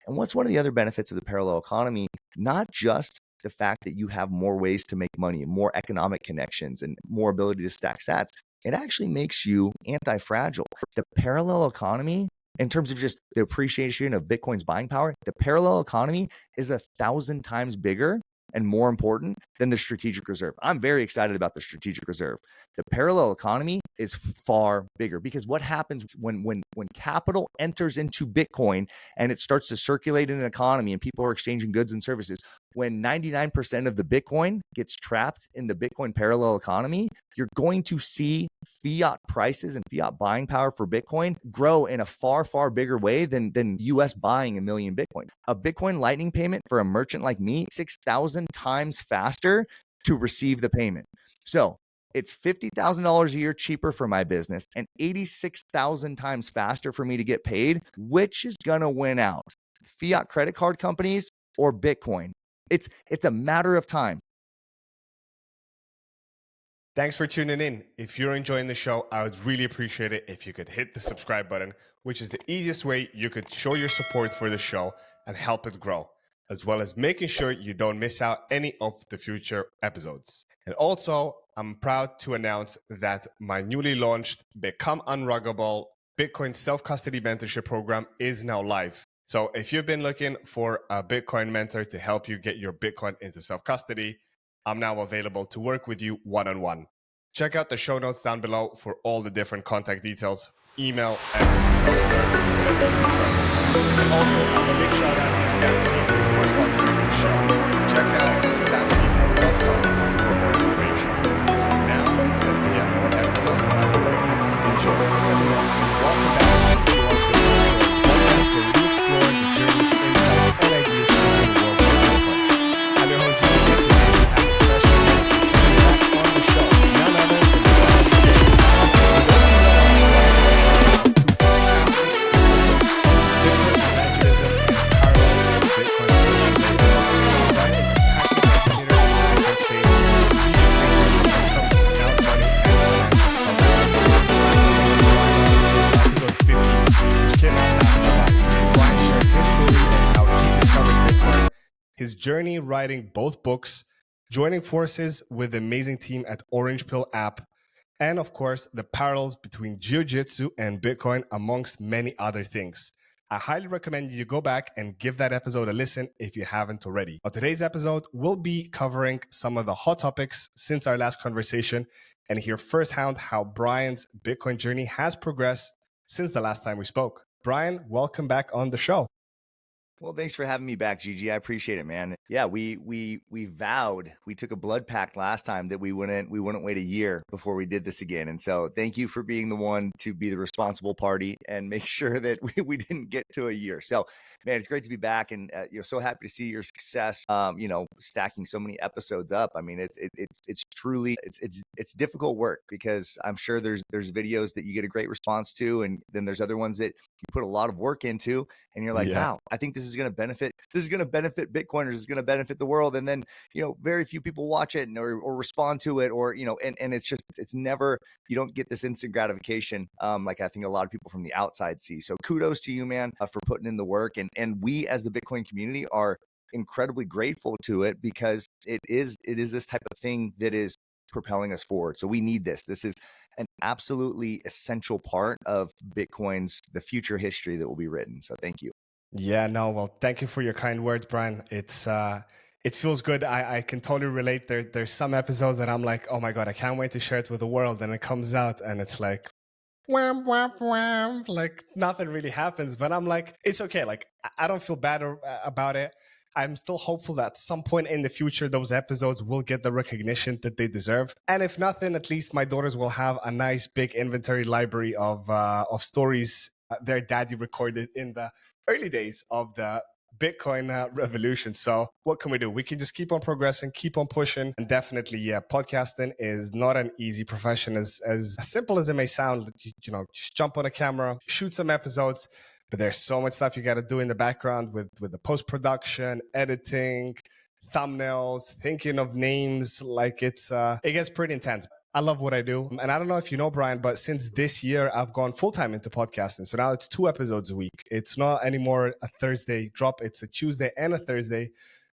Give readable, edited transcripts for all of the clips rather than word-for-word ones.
And what's one of the other benefits of the parallel economy? Not just the fact that you have more ways to make money and more economic connections and more ability to stack sats. It actually makes you anti-fragile. The parallel economy, in terms of just the appreciation of Bitcoin's buying power, the parallel economy is 1,000 times bigger and more important than the strategic reserve. I'm very excited about the strategic reserve. The parallel economy is far bigger because what happens when capital enters into Bitcoin and it starts to circulate in an economy and people are exchanging goods and services, when 99% of the Bitcoin gets trapped in the Bitcoin parallel economy, you're going to see fiat prices and fiat buying power for Bitcoin grow in a far, far bigger way than US buying 1 million Bitcoin. A Bitcoin Lightning payment for a merchant like me, 6,000 times faster to receive the payment. So it's $50,000 a year cheaper for my business and 86,000 times faster for me to get paid. Which is going to win out? Fiat credit card companies or Bitcoin? It's a matter of time. Thanks for tuning in. If you're enjoying the show, I would really appreciate it if you could hit the subscribe button, which is the easiest way you could show your support for the show and help it grow, as well as making sure you don't miss out any of the future episodes. And also, I'm proud to announce that my newly launched Become Unruggable Bitcoin Self-Custody Mentorship Program is now live. So if you've been looking for a Bitcoin mentor to help you get your Bitcoin into self-custody, I'm now available to work with you one-on-one. Check out the show notes down below for all the different contact details, email, X, and also a big shout out to StampSeed for sponsoring the show. Check out StampSeed.com for more information. Now, let's get more episode underway. Enjoy. Welcome back to our podcast where we explore the journeys, insights, and ideas from the world of Bitcoin. I'm your host, Jiu-Jitsu, and we have a special guest to back on the show. None other than his journey writing both books, joining forces with the amazing team at Orange Pill app, and of course, the parallels between Jiu-Jitsu and Bitcoin, amongst many other things. I highly recommend you go back and give that episode a listen if you haven't already. On today's episode, we'll be covering some of the hot topics since our last conversation and hear firsthand how Brian's Bitcoin journey has progressed since the last time we spoke. Brian, welcome back on the show. Well, thanks for having me back, Gigi. I appreciate it, man. Yeah, we vowed, we took a blood pact last time that we wouldn't wait a year before we did this again. And so thank you for being the one to be the responsible party and make sure that we didn't get to a year. So, man, it's great to be back, and you're so happy to see your success. Stacking so many episodes up. I mean, it's truly it's difficult work because I'm sure there's videos that you get a great response to, and then there's other ones that you put a lot of work into, and you're like, wow, I think this is going to benefit Bitcoiners, this is going to benefit the world. And then, very few people watch it or respond to it, or, and it's never, you don't get this instant gratification. Like I think a lot of people from the outside see. So kudos to you, man, for putting in the work. And we as the Bitcoin community are incredibly grateful to it because it is this type of thing that is propelling us forward. So we need this. This is an absolutely essential part of Bitcoin's, the future history that will be written. So thank you. Yeah, no, well, thank you for your kind words, Brian. It feels good. I can totally relate. There's some episodes that I'm like, oh my God, I can't wait to share it with the world. And it comes out and it's like, wham, wham, wham, like nothing really happens. But I'm like, it's okay. Like, I don't feel bad about it. I'm still hopeful that at some point in the future, those episodes will get the recognition that they deserve. And if nothing, at least my daughters will have a nice big inventory library of stories their daddy recorded in the early days of the Bitcoin revolution. So what can we do? We can just keep on progressing, keep on pushing. And definitely, yeah, podcasting is not an easy profession, as simple as it may sound. Just jump on a camera, shoot some episodes, but there's so much stuff you got to do in the background with the post-production, editing, thumbnails, thinking of names. Like it gets pretty intense. I love what I do. And I don't know if you know, Brian, but since this year, I've gone full-time into podcasting. So now it's 2 episodes a week. It's not anymore a Thursday drop. It's a Tuesday and a Thursday.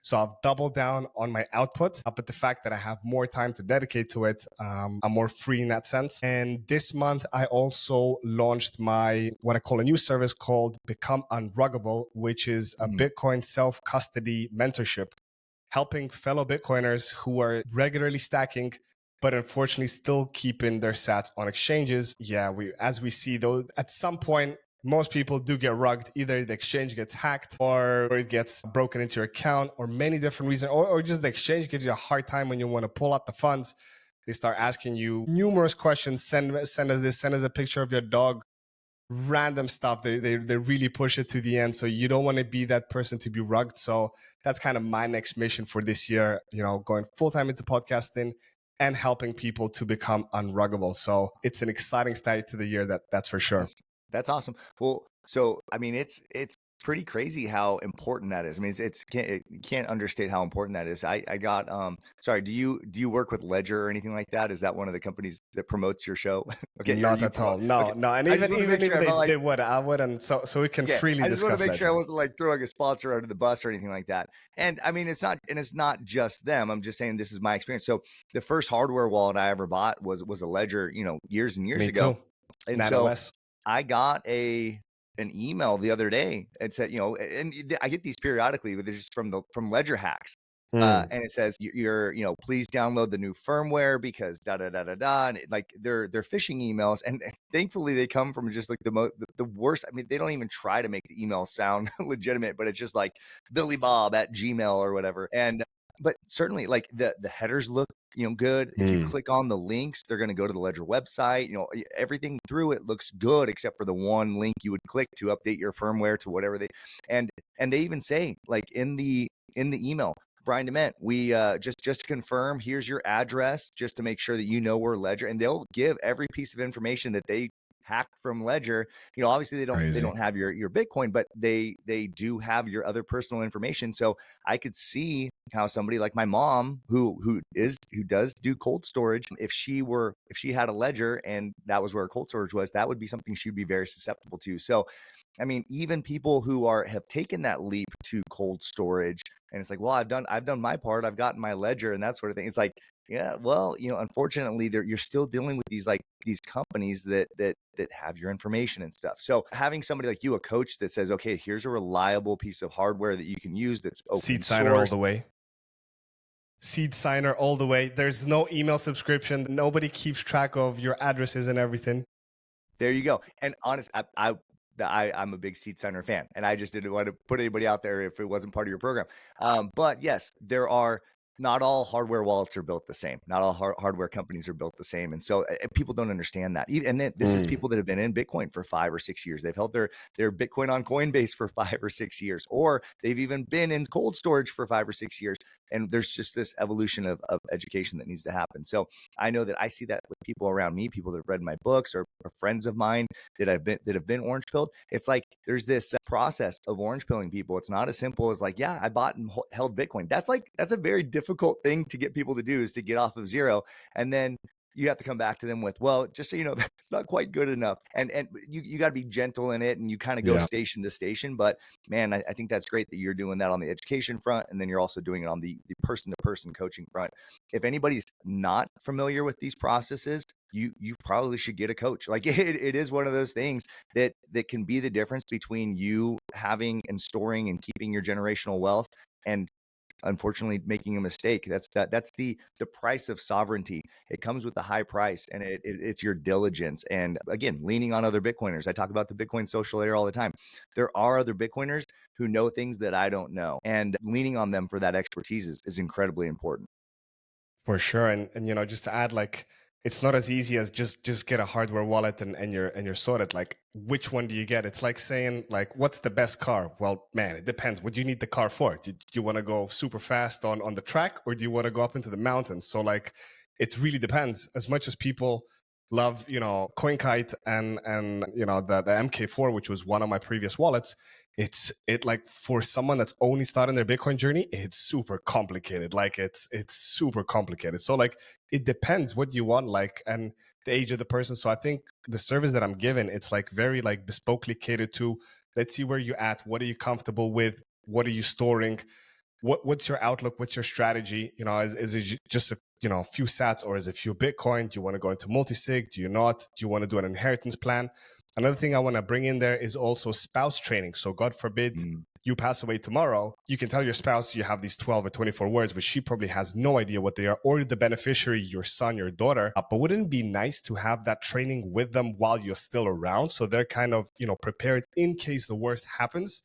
So I've doubled down on my output, but the fact that I have more time to dedicate to it, I'm more free in that sense. And this month, I also launched what I call a new service called Become Unruggable, which is a Bitcoin self-custody mentorship, helping fellow Bitcoiners who are regularly stacking, but unfortunately still keeping their sats on exchanges. Yeah, as we see though, at some point, most people do get rugged. Either the exchange gets hacked or it gets broken into your account, or many different reasons, or just the exchange gives you a hard time when you want to pull out the funds. They start asking you numerous questions. Send us this, send us a picture of your dog, random stuff. They really push it to the end. So you don't want to be that person to be rugged. So that's kind of my next mission for this year, going full-time into podcasting and helping people to become unruggable. So it's an exciting start to the year, that's for sure. That's awesome. Well, so I mean, it's pretty crazy how important that is. I mean, you can't understate how important that is. I got sorry, do you work with Ledger or anything like that? Is that one of the companies that promotes your show? Okay, not at all. No, okay. no. And even if they would, I wouldn't. So we can freely discuss. I just want to make sure I Ledger. wasn't like throwing a sponsor under the bus or anything like that. And I mean, it's not just them. I'm just saying this is my experience. So the first hardware wallet I ever bought was a Ledger, years and years Me ago. Too. And Nano so S. I got an email the other day. It said, and I get these periodically, but they're just from Ledger hacks. And it says you're, please download the new firmware because da da da da da. And they're phishing emails, and thankfully they come from just like the worst. I mean, they don't even try to make the email sound legitimate, but it's just like BillyBob@gmail or whatever. But certainly like the headers look good. If you click on the links, they're going to go to the Ledger website. Everything through it looks good except for the one link you would click to update your firmware to whatever and they even say like in the email, Brian Dement, we just to confirm, here's your address just to make sure that we're Ledger, and they'll give every piece of information that they hacked from Ledger. Obviously they don't have your Bitcoin, but they do have your other personal information. So I could see how somebody like my mom who does do cold storage, if she had a Ledger and that was where cold storage was, that would be something she'd be very susceptible to. So I mean, even people who have taken that leap to cold storage, and it's like, well, I've done my part, I've gotten my Ledger and that sort of thing. It's like, yeah, well, unfortunately, you're still dealing with these companies that have your information and stuff. So having somebody like you, a coach that says, okay, here's a reliable piece of hardware that you can use that's open Seed source. signer all the way. Seed signer all the way. There's no email subscription. Nobody keeps track of your addresses and everything. There you go. And honest, I'm a big Seed Signer fan, and I just didn't want to put anybody out there if it wasn't part of your program. But yes, not all hardware wallets are built the same. Not all hardware companies are built the same. And so people don't understand that. And then this is people that have been in Bitcoin for 5 or 6 years. They've held their Bitcoin on Coinbase for 5 or 6 years, or they've even been in cold storage for 5 or 6 years. And there's just this evolution of education that needs to happen. So I know that I see that with people around me, people that have read my books or friends of mine that have been orange pilled. It's like there's this process of orange pilling people. It's not as simple as like, yeah, I bought and held Bitcoin. That's a very difficult thing to get people to do, is to get off of zero. And then you have to come back to them with, well, just so you know, that's not quite good enough. And you got to be gentle in it, and you kind of go station to station. But man, I think that's great that you're doing that on the education front, and then you're also doing it on the person-to-person coaching front. If anybody's not familiar with these processes, you probably should get a coach. Like it is one of those things that can be the difference between you having and storing and keeping your generational wealth and unfortunately making a mistake. That's the price of sovereignty. It comes with a high price, and it's your diligence. And again, leaning on other Bitcoiners. I talk about the Bitcoin social layer all the time. There are other Bitcoiners who know things that I don't know, and leaning on them for that expertise is incredibly important. For sure. And just to add, like, it's not as easy as just get a hardware wallet and you're sorted. Like, which one do you get? It's like saying, like, what's the best car? Well, man, it depends. What do you need the car for? Do you want to go super fast on the track, or do you want to go up into the mountains? So like, it really depends. As much as people love, CoinKite and the MK4, which was one of my previous wallets, it like for someone that's only starting their Bitcoin journey, it's super complicated. Like it's super complicated. So like it depends what you want, like, and the age of the person. So I think the service that I'm giving, it's like very like bespokely catered to, let's see where you're at, what are you comfortable with, what are you storing, what's your outlook, what's your strategy, you know, is it just a, you know, a few sats, or is it a few Bitcoin? Do you want to go into multi-sig? Do you not? Do you want to do an inheritance plan? Another thing I want to bring in there is also spouse training. So God forbid you pass away tomorrow, you can tell your spouse you have these 12 or 24 words, but she probably has no idea what they are, or the beneficiary, your son, your daughter. But wouldn't it be nice to have that training with them while you're still around? So they're kind of, you know, prepared in case the worst happens.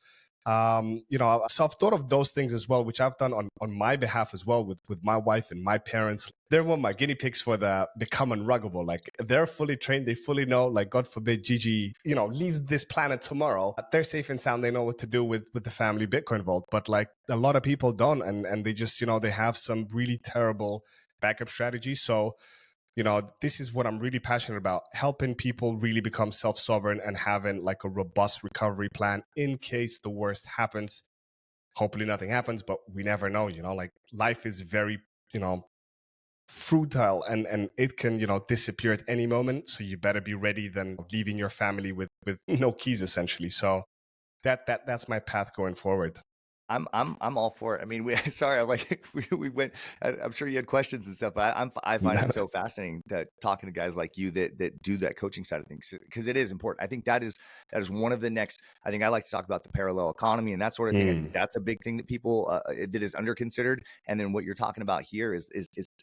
You know, so I've thought of those things as well, which I've done on my behalf as well with my wife and my parents. They're one of my guinea pigs for the become unruggable. Like they're fully trained. They fully know, like, God forbid Gigi, you know, leaves this planet tomorrow. They're safe and sound. They know what to do with the family Bitcoin vault. But like a lot of people don't. And they just, you know, they have some really terrible backup strategies. So, you know, this is what I'm really passionate about, helping people really become self-sovereign and having like a robust recovery plan in case the worst happens. Hopefully nothing happens, but we never know, you know, like life is very, you know, fruitile and it can, you know, disappear at any moment. So you better be ready than leaving your family with no keys essentially. So that's my path going forward. I'm all for it. I mean, sorry, like we went. I'm sure you had questions and stuff, but I find it so fascinating that talking to guys like you that do that coaching side of things, because it is important. I think that is one of the next. I think I like to talk about the parallel economy and that sort of thing. I think that's a big thing that people that is under considered. And then what you're talking about here is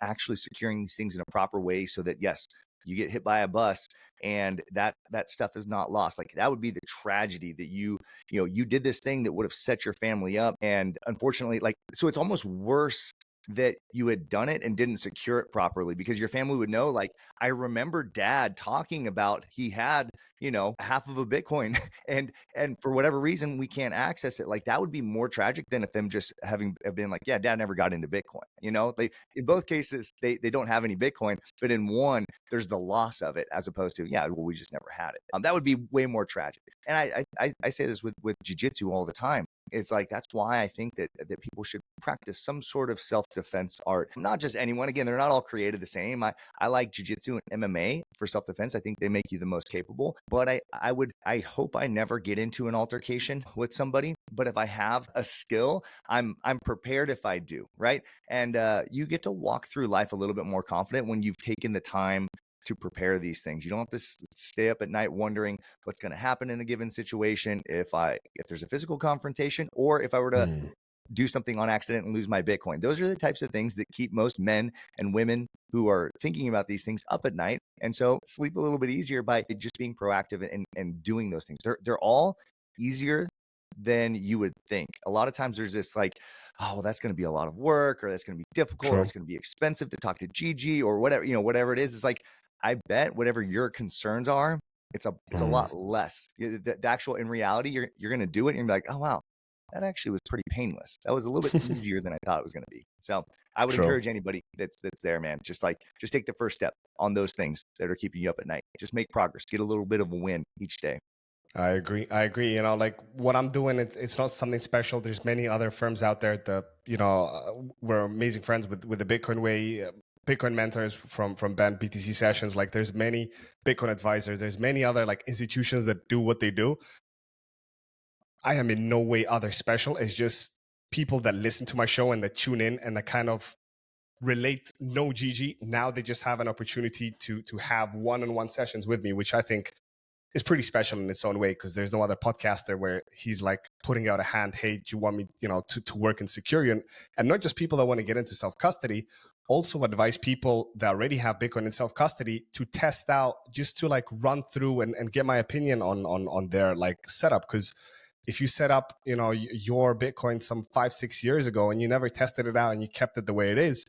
actually securing these things in a proper way so that yes, you get hit by a bus and that stuff is not lost. Like that would be the tragedy that you did this thing that would have set your family up. And unfortunately, like, so it's almost worse that you had done it and didn't secure it properly, because your family would know, like, I remember dad talking about he had, you know, half of a Bitcoin and for whatever reason we can't access it. Like that would be more tragic than if them just having been like, yeah, dad never got into Bitcoin. You know, they, in both cases, they don't have any Bitcoin, but in one, there's the loss of it as opposed to, yeah, well, we just never had it. That would be way more tragic. And I say this with jiu-jitsu all the time. It's like, that's why I think that people should practice some sort of self-defense art. Not just anyone. Again, they're not all created the same. I like jiu-jitsu and MMA for self-defense. I think they make you the most capable. But I hope I never get into an altercation with somebody. But if I have a skill, I'm prepared if I do, right? And you get to walk through life a little bit more confident when you've taken the time to prepare these things. You don't have to stay up at night wondering what's going to happen in a given situation, if there's a physical confrontation, or if I were to do something on accident and lose my Bitcoin. Those are the types of things that keep most men and women who are thinking about these things up at night. And so sleep a little bit easier by just being proactive and doing those things. They're all easier than you would think. A lot of times there's this like, oh, well, that's going to be a lot of work, or that's going to be difficult, or it's going to be expensive to talk to Gigi, or whatever, you know, whatever it is. It's like, I bet whatever your concerns are, it's a lot less. The actual, in reality, you're going to do it and you're like, oh, wow, that actually was pretty painless. That was a little bit easier than I thought it was going to be. So I would encourage anybody that's there, man, just take the first step on those things that are keeping you up at night. Just make progress, get a little bit of a win each day. I agree. You know, like what I'm doing, it's not something special. There's many other firms out there that, you know, we're amazing friends with the Bitcoin way, Bitcoin mentors from Ben BTC sessions. Like there's many Bitcoin advisors. There's many other like institutions that do what they do. I am in no way other special. It's just people that listen to my show and that tune in and that kind of relate. No Gigi. Now they just have an opportunity to have one-on-one sessions with me, which I think is pretty special in its own way, because there's no other podcaster where he's like putting out a hand, hey, do you want me, you know, to work in security? And not just people that want to get into self-custody, also advise people that already have Bitcoin in self-custody to test out, just to like run through and get my opinion on their like setup. Because if you set up, you know, your Bitcoin some 5-6 years ago and you never tested it out and you kept it the way it is,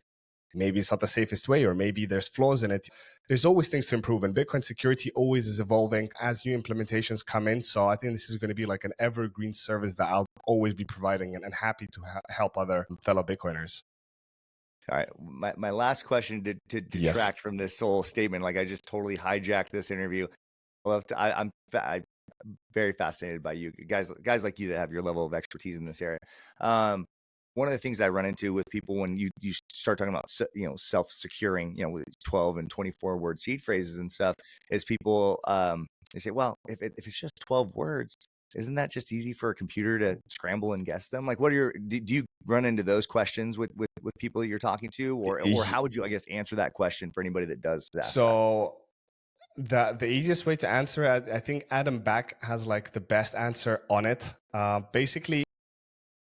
maybe it's not the safest way, or maybe there's flaws in it. There's always things to improve, and Bitcoin security always is evolving as new implementations come in. So I think this is going to be like an evergreen service that I'll always be providing, and happy to help other fellow Bitcoiners. All right. My last question to detract from this whole statement, like I just totally hijacked this interview. I very fascinated by you guys like you that have your level of expertise in this area. One of the things I run into with people when you start talking about self-securing, with 12 and 24 word seed phrases and stuff, is people they say, well, if it's just 12 words, isn't that just easy for a computer to scramble and guess them? Like, what are do you run into those questions with people that you're talking to, or how would you, I guess, answer that question for anybody that does ask that? So the easiest way to answer it, I think Adam Back has like the best answer on it. Basically,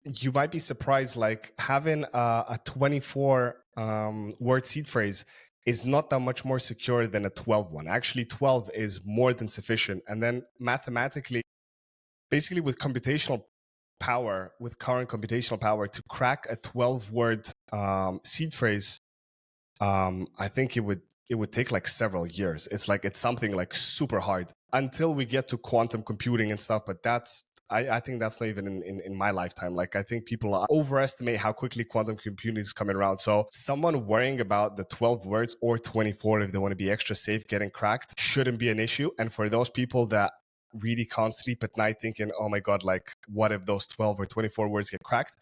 you might be surprised, like having a 24 word seed phrase is not that much more secure than a 12 one. Actually, 12 is more than sufficient. And then mathematically, basically with computational power, with current computational power, to crack a 12 word seed phrase, I think it would take like several years. It's something like super hard until we get to quantum computing and stuff. But I think that's not even in my lifetime. Like, I think people overestimate how quickly quantum computing is coming around. So someone worrying about the 12 words or 24, if they want to be extra safe, getting cracked, shouldn't be an issue. And for those people that really can't sleep at night thinking, oh my God, like what if those 12 or 24 words get cracked?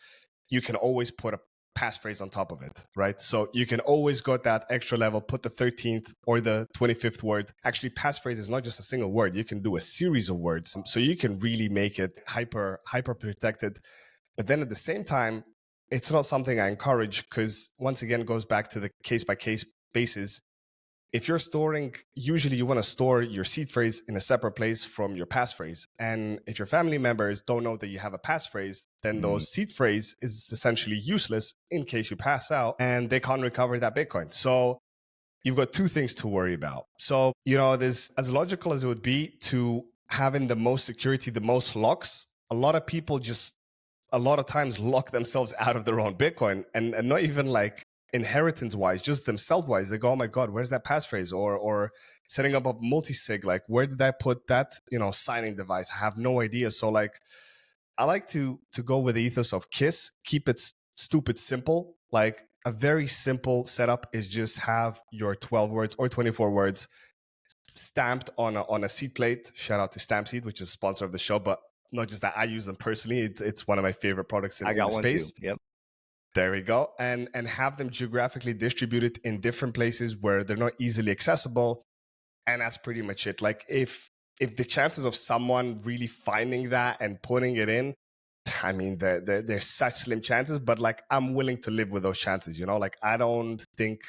You can always put a passphrase on top of it, right? So you can always go that extra level, put the 13th or the 25th word. Actually, passphrase is not just a single word. You can do a series of words. So you can really make it hyper protected. But then at the same time, it's not something I encourage, because once again, it goes back to the case by case basis. If you're storing, usually you want to store your seed phrase in a separate place from your passphrase. And if your family members don't know that you have a passphrase, then those seed phrase is essentially useless in case you pass out and they can't recover that Bitcoin. So you've got two things to worry about. So, there's, as logical as it would be to having the most security, the most locks, a lot of people just a lot of times lock themselves out of their own Bitcoin, and not even like inheritance wise, just themselves wise. They go, oh my God, where's that passphrase? Or setting up a multi-sig, like where did I put that, signing device? I have no idea. So like, I like to go with the ethos of KISS, keep it stupid simple. Like a very simple setup is just have your 12 words or 24 words stamped on a seed plate. Shout out to StampSeed, which is a sponsor of the show, but not just that, I use them personally. It's one of my favorite products in the space. I got one too. Yep. There we go. And have them geographically distributed in different places where they're not easily accessible. And that's pretty much it. Like if the chances of someone really finding that and putting it in, I mean, they're such slim chances, but like I'm willing to live with those chances, like I don't think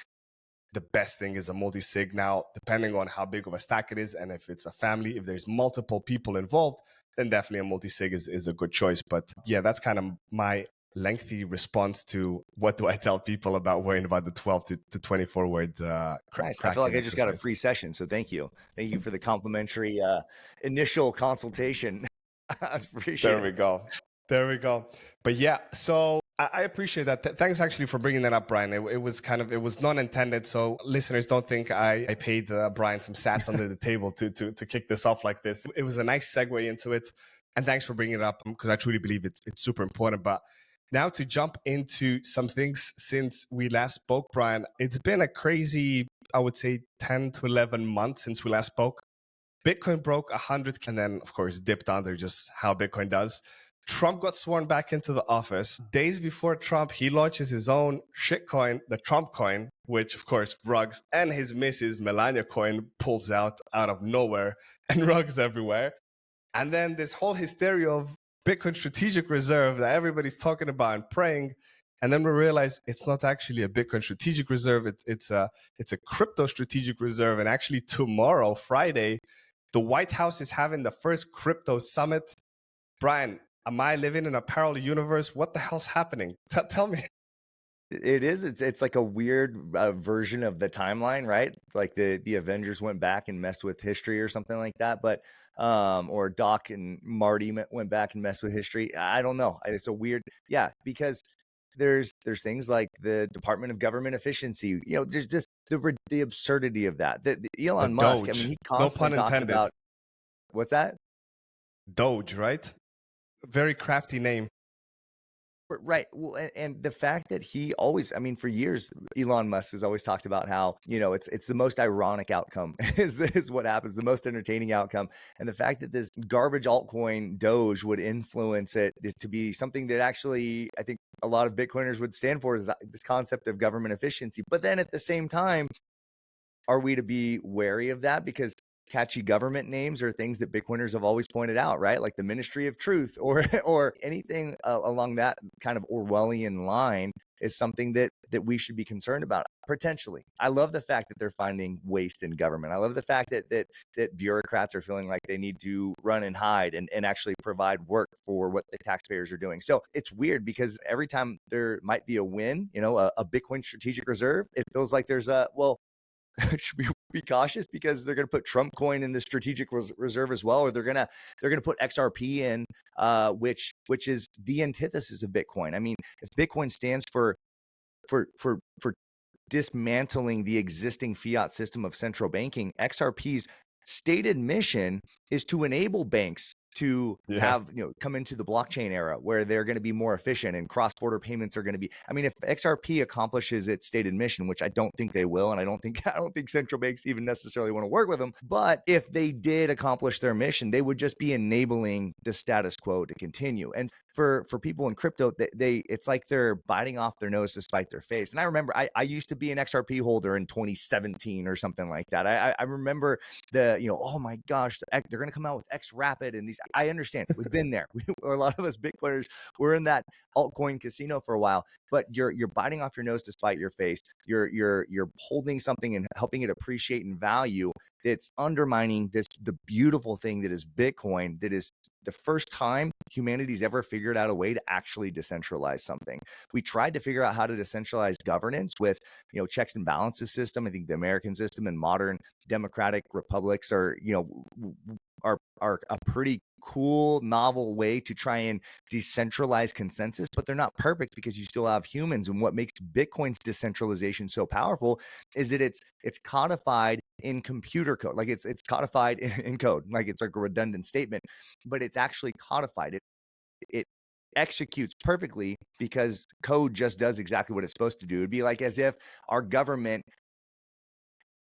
the best thing is a multi-sig. Now, depending on how big of a stack it is, and if it's a family, if there's multiple people involved, then definitely a multi-sig is a good choice. But yeah, that's kind of my lengthy response to what do I tell people about worrying about the 12 to 24 word nice. I feel like I just got a free session, so thank you for the complimentary initial consultation. I appreciate it. There we go. But yeah, so I appreciate that. Thanks actually for bringing that up, Brian. It was non-intended. So listeners, don't think I paid Brian some sats under the table to kick this off like this. It was a nice segue into it. And thanks for bringing it up, because I truly believe it's super important. But now to jump into some things since we last spoke, Brian, it's been a crazy, I would say 10 to 11 months since we last spoke. Bitcoin broke 100 and then of course dipped under, just how Bitcoin does. Trump got sworn back into the office. Days before Trump, he launches his own shitcoin, the Trump coin, which of course Ruggs and his missus Melania coin pulls out of nowhere, and Ruggs everywhere. And then this whole hysteria of Bitcoin strategic reserve that everybody's talking about and praying. And then we realize it's not actually a Bitcoin strategic reserve. It's a crypto strategic reserve. And actually tomorrow, Friday, the White House is having the first crypto summit. Brian, am I living in a parallel universe? What the hell's happening? Tell me. It is. It's like a weird version of the timeline, right? It's like the Avengers went back and messed with history or something like that. But or Doc and Marty went back and messed with history. I don't know. It's a weird, because there's things like the Department of Government Efficiency. There's just the absurdity of that. The Elon Musk. I mean, he constantly talks about what's that? Doge, right? Very crafty name. Right. Well, and the fact that he always, I mean, for years, Elon Musk has always talked about how, it's the most ironic outcome is what happens, the most entertaining outcome. And the fact that this garbage altcoin Doge would influence it to be something that actually, I think a lot of Bitcoiners would stand for, is this concept of government efficiency. But then at the same time, are we to be wary of that? Because catchy government names are things that Bitcoiners have always pointed out, right? Like the Ministry of Truth or anything along that kind of Orwellian line is something that we should be concerned about potentially. I love the fact that they're finding waste in government. I love the fact that bureaucrats are feeling like they need to run and hide and actually provide work for what the taxpayers are doing. So it's weird because every time there might be a win, a Bitcoin strategic reserve, it feels like there's should we be cautious because they're going to put Trump coin in the strategic reserve as well, or they're going to put XRP in, which is the antithesis of Bitcoin. I mean, if Bitcoin stands for dismantling the existing fiat system of central banking, XRP's stated mission is to enable banks to have, come into the blockchain era where they're going to be more efficient and cross-border payments are going to be, I mean, if XRP accomplishes its stated mission, which I don't think they will, and I don't think central banks even necessarily want to work with them, but if they did accomplish their mission, they would just be enabling the status quo to continue. And for people in crypto, it's like they're biting off their nose to spite their face. And I remember I used to be an XRP holder in 2017 or something like that. I remember oh my gosh, they're going to come out with X Rapid and these. I understand. We've been there. A lot of us Bitcoiners were in that altcoin casino for a while, but you're biting off your nose to spite your face. You're holding something and helping it appreciate in value. It's undermining the beautiful thing that is Bitcoin, that is the first time humanity's ever figured out a way to actually decentralize something. We tried to figure out how to decentralize governance with, checks and balances system. I think the American system and modern democratic republics are a pretty cool, novel way to try and decentralize consensus, but they're not perfect because you still have humans. And what makes Bitcoin's decentralization so powerful is that it's codified in computer code. Like it's codified in code, like it's like a redundant statement, but it's actually codified. It executes perfectly because code just does exactly what it's supposed to do. It'd be like as if our government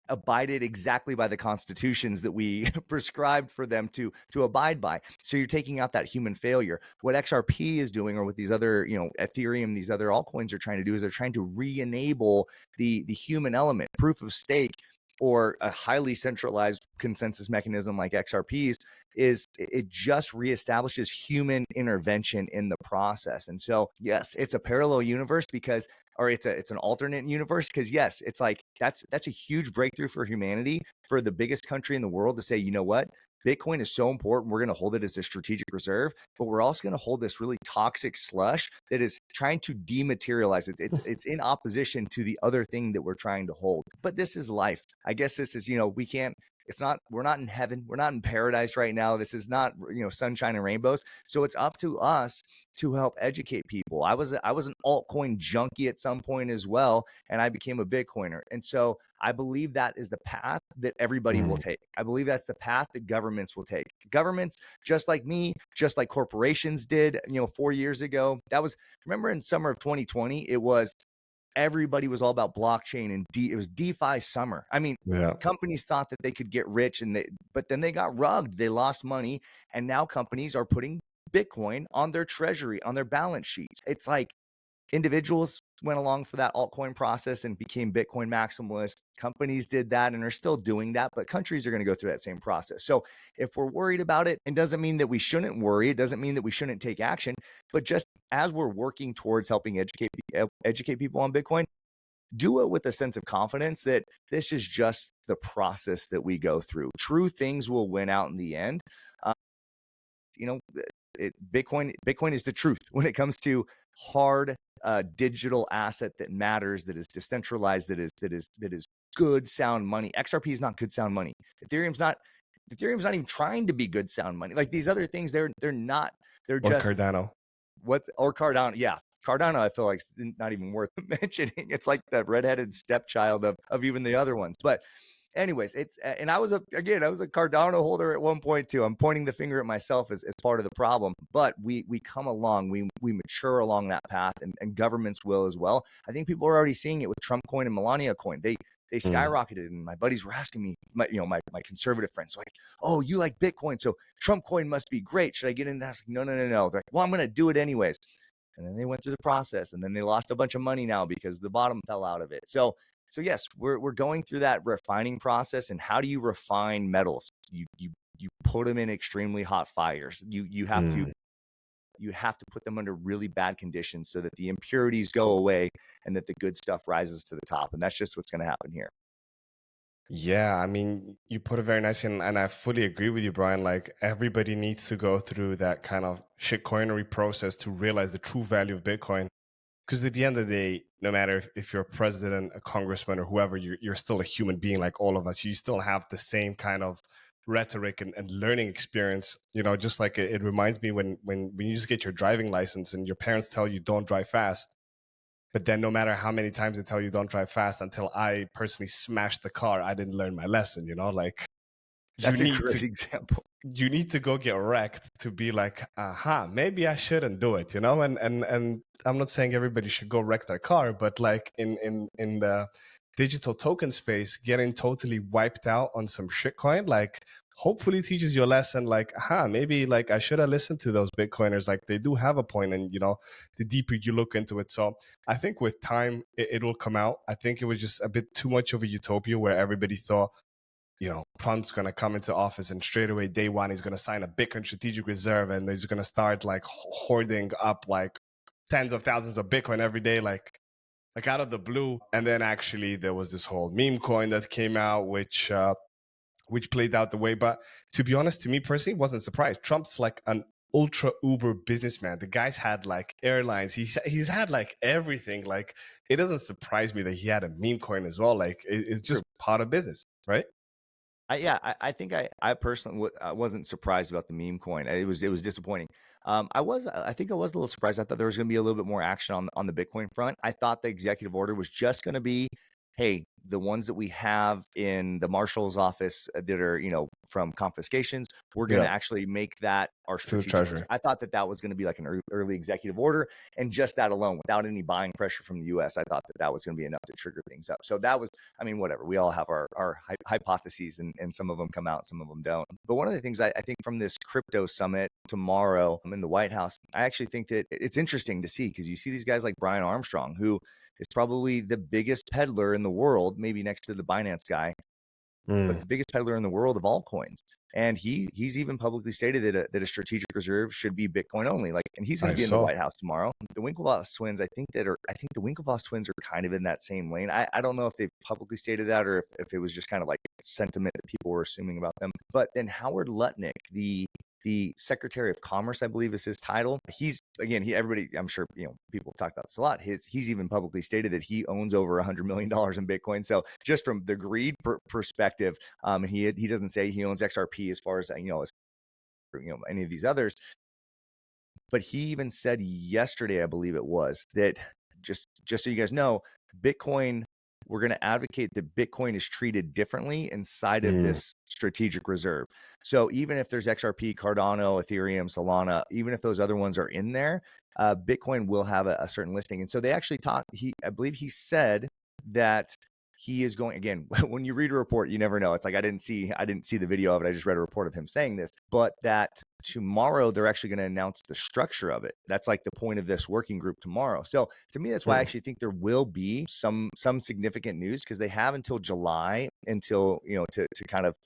abided exactly by the constitutions that we prescribed for them to abide by. So you're taking out that human failure. What XRP is doing, or what these other, Ethereum, these other altcoins are trying to do, is they're trying to re-enable the human element. Proof of stake, or a highly centralized consensus mechanism like XRP's, it just reestablishes human intervention in the process. And so, yes, it's a parallel universe or it's an alternate universe, because yes, it's like that's a huge breakthrough for humanity, for the biggest country in the world to say, you know what, Bitcoin is so important, we're going to hold it as a strategic reserve, but we're also going to hold this really toxic slush that is trying to dematerialize it. It's in opposition to the other thing that we're trying to hold. But this is life. I guess this is, we're not in heaven. We're not in paradise right now. This is not, sunshine and rainbows. So it's up to us to help educate people. I was an altcoin junkie at some point as well, and I became a Bitcoiner. And so I believe that is the path that everybody will take. I believe that's the path that governments will take. Governments, just like me, just like corporations did, 4 years ago. Remember in summer of 2020, everybody was all about blockchain, and it was DeFi summer. I mean, companies thought that they could get rich, but then they got rugged. They lost money, and now companies are putting Bitcoin on their treasury, on their balance sheets. It's like individuals went along for that altcoin process and became Bitcoin maximalists. Companies did that and are still doing that, but countries are going to go through that same process. So if we're worried about it, it doesn't mean that we shouldn't worry. It doesn't mean that we shouldn't take action, but just as we're working towards helping educate people on Bitcoin, do it with a sense of confidence that this is just the process that we go through. True things will win out in the end. Bitcoin is the truth when it comes to hard digital asset that matters, that is decentralized, that is good sound money. XRP is not good sound money. Ethereum's not even trying to be good sound money. Like these other things, they're not. They're just Cardano. Or Cardano. Yeah, Cardano, I feel like it's not even worth mentioning. It's like the redheaded stepchild of even the other ones. But anyways, and I was a Cardano holder at one point too. I'm pointing the finger at myself as part of the problem, but we come along, we mature along that path, and governments will as well. I think people are already seeing it with Trump coin and Melania coin. They skyrocketed, and my buddies were asking me, my conservative friends, like, oh, you like Bitcoin, so Trump coin must be great. Should I get into that? I was like, no. They're like, well, I'm going to do it anyways. And then they went through the process, and then they lost a bunch of money now because the bottom fell out of it. So yes, we're going through that refining process. And how do you refine metals? You put them in extremely hot fires. You have to put them under really bad conditions so that the impurities go away and that the good stuff rises to the top. And that's just what's going to happen here. Yeah, I mean, you put it very nicely, and I fully agree with you, Brian. Like, everybody needs to go through that kind of shitcoinery process to realize the true value of Bitcoin. Because at the end of the day, no matter if you're a president, a congressman, or whoever, you're still a human being like all of us. You still have the same kind of rhetoric and learning experience. You know, just like it reminds me when you just get your driving license and your parents tell you don't drive fast. But then no matter how many times they tell you don't drive fast, until I personally smashed the car, I didn't learn my lesson, you know? Like, that's a great example. You need to go get wrecked to be like, aha, maybe I shouldn't do it, you know? And I'm not saying everybody should go wreck their car, but like in the digital token space, getting totally wiped out on some shitcoin, like, hopefully teaches you a lesson, like, maybe like I should have listened to those Bitcoiners. Like, they do have a point, and you know, the deeper you look into it. So I think with time it will come out. I think it was just a bit too much of a utopia where everybody thought, you know, Trump's going to come into office and straight away day one he's going to sign a Bitcoin strategic reserve, and he's going to start like hoarding up like tens of thousands of Bitcoin every day, like out of the blue. And then actually there was this whole meme coin that came out, which played out the way. But to be honest, to me personally, wasn't surprised. Trump's like an ultra uber businessman. The guy's had like airlines. He's had like everything. Like, it doesn't surprise me that he had a meme coin as well. Like, it's just part of business, right? I think I personally wasn't surprised about the meme coin. It was disappointing. I think I was a little surprised. I thought there was going to be a little bit more action on the Bitcoin front. I thought the executive order was just going to be, hey, the ones that we have in the marshal's office that are, you know, from confiscations, we're going to actually make that our strategic treasury. I thought that was going to be like an early executive order, and just that alone, without any buying pressure from the U.S., I thought that was going to be enough to trigger things up. So that was, I mean, whatever. We all have our hypotheses, and some of them come out, some of them don't. But one of the things I think from this crypto summit tomorrow, I'm in the White House, I actually think that it's interesting to see, because you see these guys like Brian Armstrong, who is probably the biggest peddler in the world, maybe next to the Binance guy, but the biggest peddler in the world of altcoins. And he's even publicly stated that a strategic reserve should be Bitcoin only. Like, and he's going to be in the White House tomorrow. The Winklevoss twins, I think the Winklevoss twins are kind of in that same lane. I don't know if they've publicly stated that, or if it was just kind of like sentiment that people were assuming about them. But then Howard Lutnick, the Secretary of Commerce, I believe is his title. Everybody, I'm sure, you know, people have talked about this a lot. He's even publicly stated that he owns over $100 million in Bitcoin. So just from the greed perspective, he doesn't say he owns XRP as far as, you know, any of these others. But he even said yesterday, I believe it was, that just so you guys know, Bitcoin, we're going to advocate that Bitcoin is treated differently inside of this strategic reserve. So even if there's XRP, Cardano, Ethereum, Solana, even if those other ones are in there, Bitcoin will have a certain listing. And so they actually I believe he said that he is going, again, when you read a report, you never know. It's like, I didn't see the video of it. I just read a report of him saying this, but that tomorrow they're actually going to announce the structure of it. That's like the point of this working group tomorrow. So to me, that's why I actually think there will be some significant news, because they have until July to kind of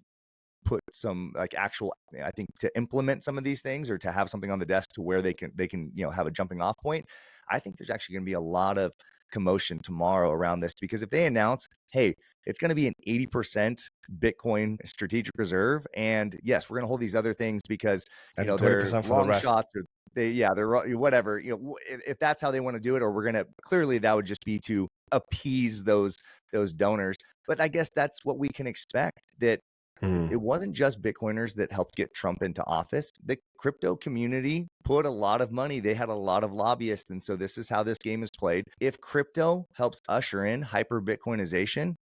put some like actual, I think, to implement some of these things, or to have something on the desk to where they can, you know, have a jumping off point. I think there's actually going to be a lot of commotion tomorrow around this, because if they announce, hey, it's going to be an 80% Bitcoin strategic reserve, and yes, we're going to hold these other things because, you know, they're long shots, or they're whatever, you know, if that's how they want to do it, or we're going to, clearly that would just be to appease those donors. But I guess that's what we can expect, that it wasn't just Bitcoiners that helped get Trump into office. The crypto community put a lot of money. They had a lot of lobbyists. And so this is how this game is played. If crypto helps usher in hyper Bitcoinization,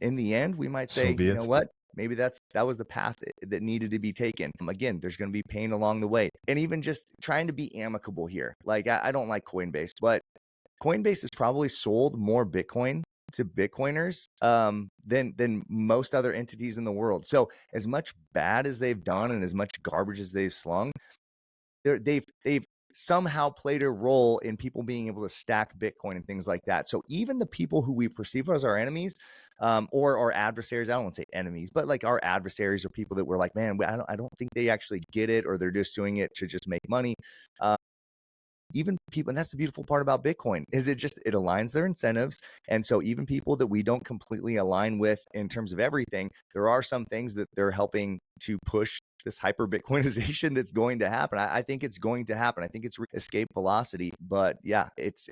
in the end, we might So say, be you it. know what? Maybe that was the path that needed to be taken. Again, there's going to be pain along the way. And even just trying to be amicable here. Like, I don't like Coinbase, but Coinbase has probably sold more Bitcoin to Bitcoiners than most other entities in the world. So as much bad as they've done and as much garbage as they've slung, they've somehow played a role in people being able to stack Bitcoin and things like that. So even the people who we perceive as our enemies, or our adversaries, I don't want to say enemies, but like our adversaries are people that we're like, man, I don't think they actually get it, or they're just doing it to just make money. Even people, and that's the beautiful part about Bitcoin, is it aligns their incentives. And so even people that we don't completely align with in terms of everything, there are some things that they're helping to push this hyper Bitcoinization that's going to happen. I think it's going to happen. I think it's escape velocity. But yeah, it's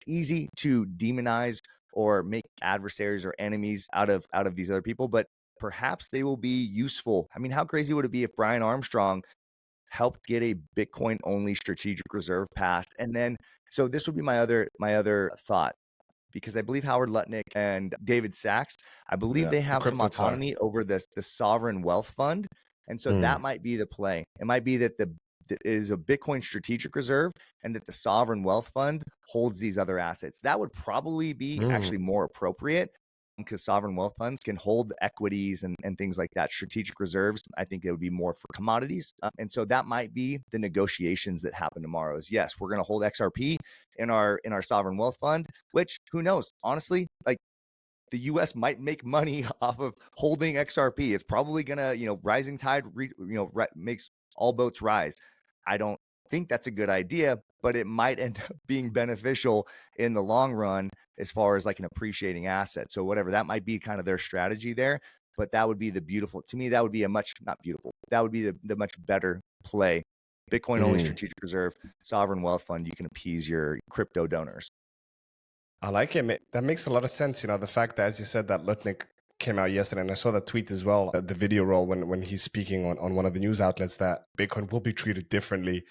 easy to demonize or make adversaries or enemies out of these other people, but perhaps they will be useful. I mean, how crazy would it be if Brian Armstrong helped get a Bitcoin only strategic reserve passed? And then, so this would be my other thought, because I believe Howard Lutnick and David Sachs, I believe they The have some crypto czar. autonomy over the sovereign wealth fund. And so that might be the play. It might be that it is a Bitcoin strategic reserve, and that the sovereign wealth fund holds these other assets. That would probably be actually more appropriate, because sovereign wealth funds can hold equities and things like that. Strategic reserves, I think it would be more for commodities. And so that might be the negotiations that happen tomorrow. Is, yes, we're going to hold XRP in our sovereign wealth fund, which, who knows? Honestly, like, the US might make money off of holding XRP. It's probably going to, rising tide, makes all boats rise. I don't think that's a good idea, but it might end up being beneficial in the long run as far as like an appreciating asset. So whatever, that might be kind of their strategy there. But that would be to me, that would be that would be the much better play. Bitcoin only strategic reserve, sovereign wealth fund, you can appease your crypto donors. I like it. That makes a lot of sense. The fact that, as you said, that Lutnick came out yesterday, and I saw that tweet as well, the video roll when he's speaking on one of the news outlets, that Bitcoin will be treated differently.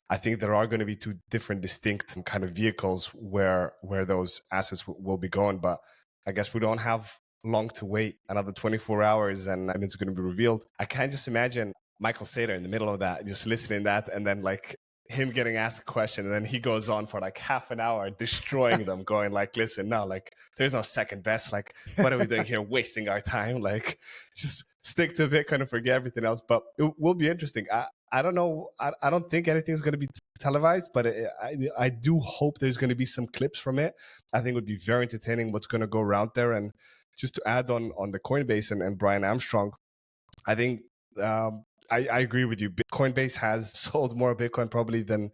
I think there are going to be two different distinct kind of vehicles where those assets will be going. But I guess we don't have long to wait, another 24 hours, and it's going to be revealed. I can't just imagine Michael Sater in the middle of that, just listening to that, and then like him getting asked a question, and then he goes on for like half an hour destroying them, going like, listen, no, like there's no second best. Like, what are we doing here? Wasting our time. Like, just stick to Bitcoin and forget everything else. But it will be interesting. I don't know. I don't think anything's going to be televised, but I do hope there's going to be some clips from it. I think it would be very entertaining what's going to go around there. And just to add on the Coinbase and Brian Armstrong, I think I agree with you. Coinbase has sold more Bitcoin probably than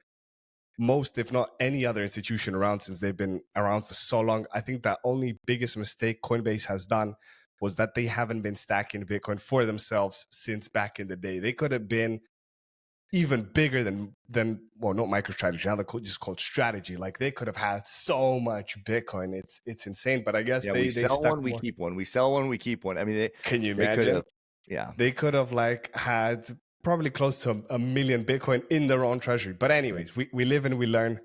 most, if not any other institution around, since they've been around for so long. I think the only biggest mistake Coinbase has done was that they haven't been stacking Bitcoin for themselves since back in the day. They could have been even bigger than well, not MicroStrategy, now they're just called Strategy. Like, they could have had so much Bitcoin. It's insane. But I guess we sell one, we keep one. We sell one, we keep one. I mean, can you imagine? Yeah, they could have like had probably close to a million Bitcoin in their own treasury. But anyways, we live and we learn.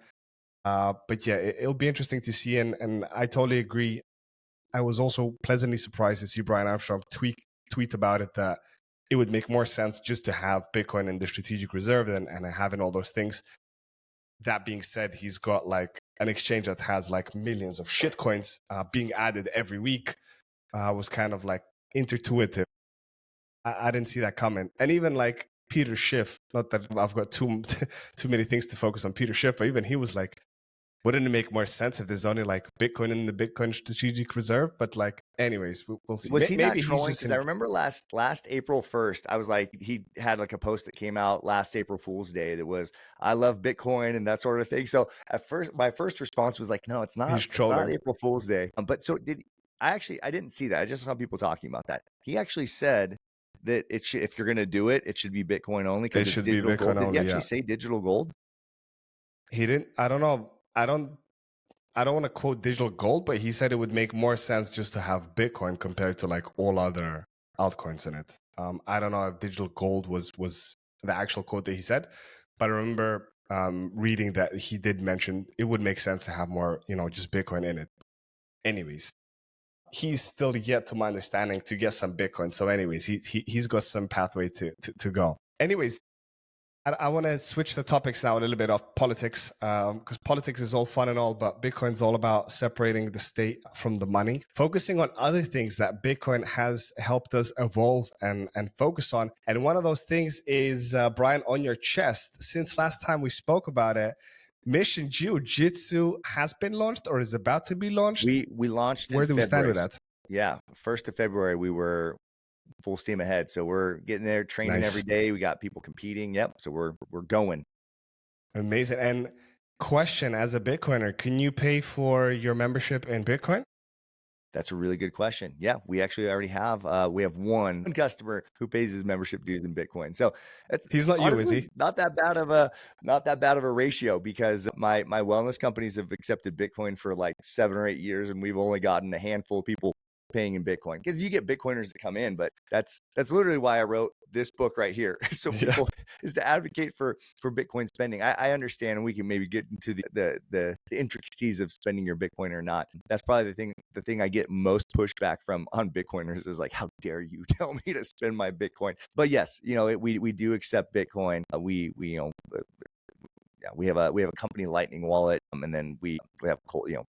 But yeah, it'll be interesting to see. And I totally agree. I was also pleasantly surprised to see Brian Armstrong tweet about it, that it would make more sense just to have Bitcoin in the strategic reserve and having all those things. That being said, he's got like an exchange that has like millions of shitcoins being added every week. Was kind of like intuitive. I didn't see that coming. And even like Peter Schiff, not that I've got too many things to focus on Peter Schiff, but even he was like, wouldn't it make more sense if there's only like Bitcoin in the Bitcoin strategic reserve? But like, anyways, we'll see. Was he not trolling? Because I remember last April 1st, I was like, he had like a post that came out last April Fool's Day that was, I love Bitcoin and that sort of thing. So at first, my first response was like, no, it's not. He's trolling. It's not April Fool's Day. But so I didn't see that. I just saw people talking about that. He actually said that it should, if you're going to do it, it should be Bitcoin only, because it's digital gold. Did he actually say digital gold? He didn't. I don't know. I don't want to quote digital gold, but he said it would make more sense just to have Bitcoin compared to like all other altcoins in it. I don't know if digital gold was the actual quote that he said, but I remember reading that he did mention it would make sense to have more, just Bitcoin in it. Anyways, he's still yet, to my understanding, to get some Bitcoin. So anyways, he's got some pathway to go. Anyways, I want to switch the topics now a little bit of politics, because politics is all fun and all, but Bitcoin's all about separating the state from the money, focusing on other things that Bitcoin has helped us evolve and focus on. And one of those things is, Brian, on your chest. Since last time we spoke about it, Mission Jiu-Jitsu has been launched or is about to be launched. We launched in Where do we stand February. with that? Yeah, 1st of February, we were full steam ahead. So we're getting there, training Nice. every day. We got people competing. Yep. So we're going. Amazing. And question, as a Bitcoiner, can you pay for your membership in Bitcoin? That's a really good question. Yeah, we actually already have one customer who pays his membership dues in Bitcoin. So he's not honestly, you, is he? not that bad of a ratio, because my wellness companies have accepted Bitcoin for like 7 or 8 years, and we've only gotten a handful of people paying in Bitcoin, because you get Bitcoiners that come in, but that's literally why I wrote this book right here. So people is to advocate for Bitcoin spending. I understand, and we can maybe get into the intricacies of spending your Bitcoin or not. That's probably the thing I get most pushback from on Bitcoiners is like, how dare you tell me to spend my Bitcoin? But yes, we do accept Bitcoin. We have a company Lightning wallet, and then we have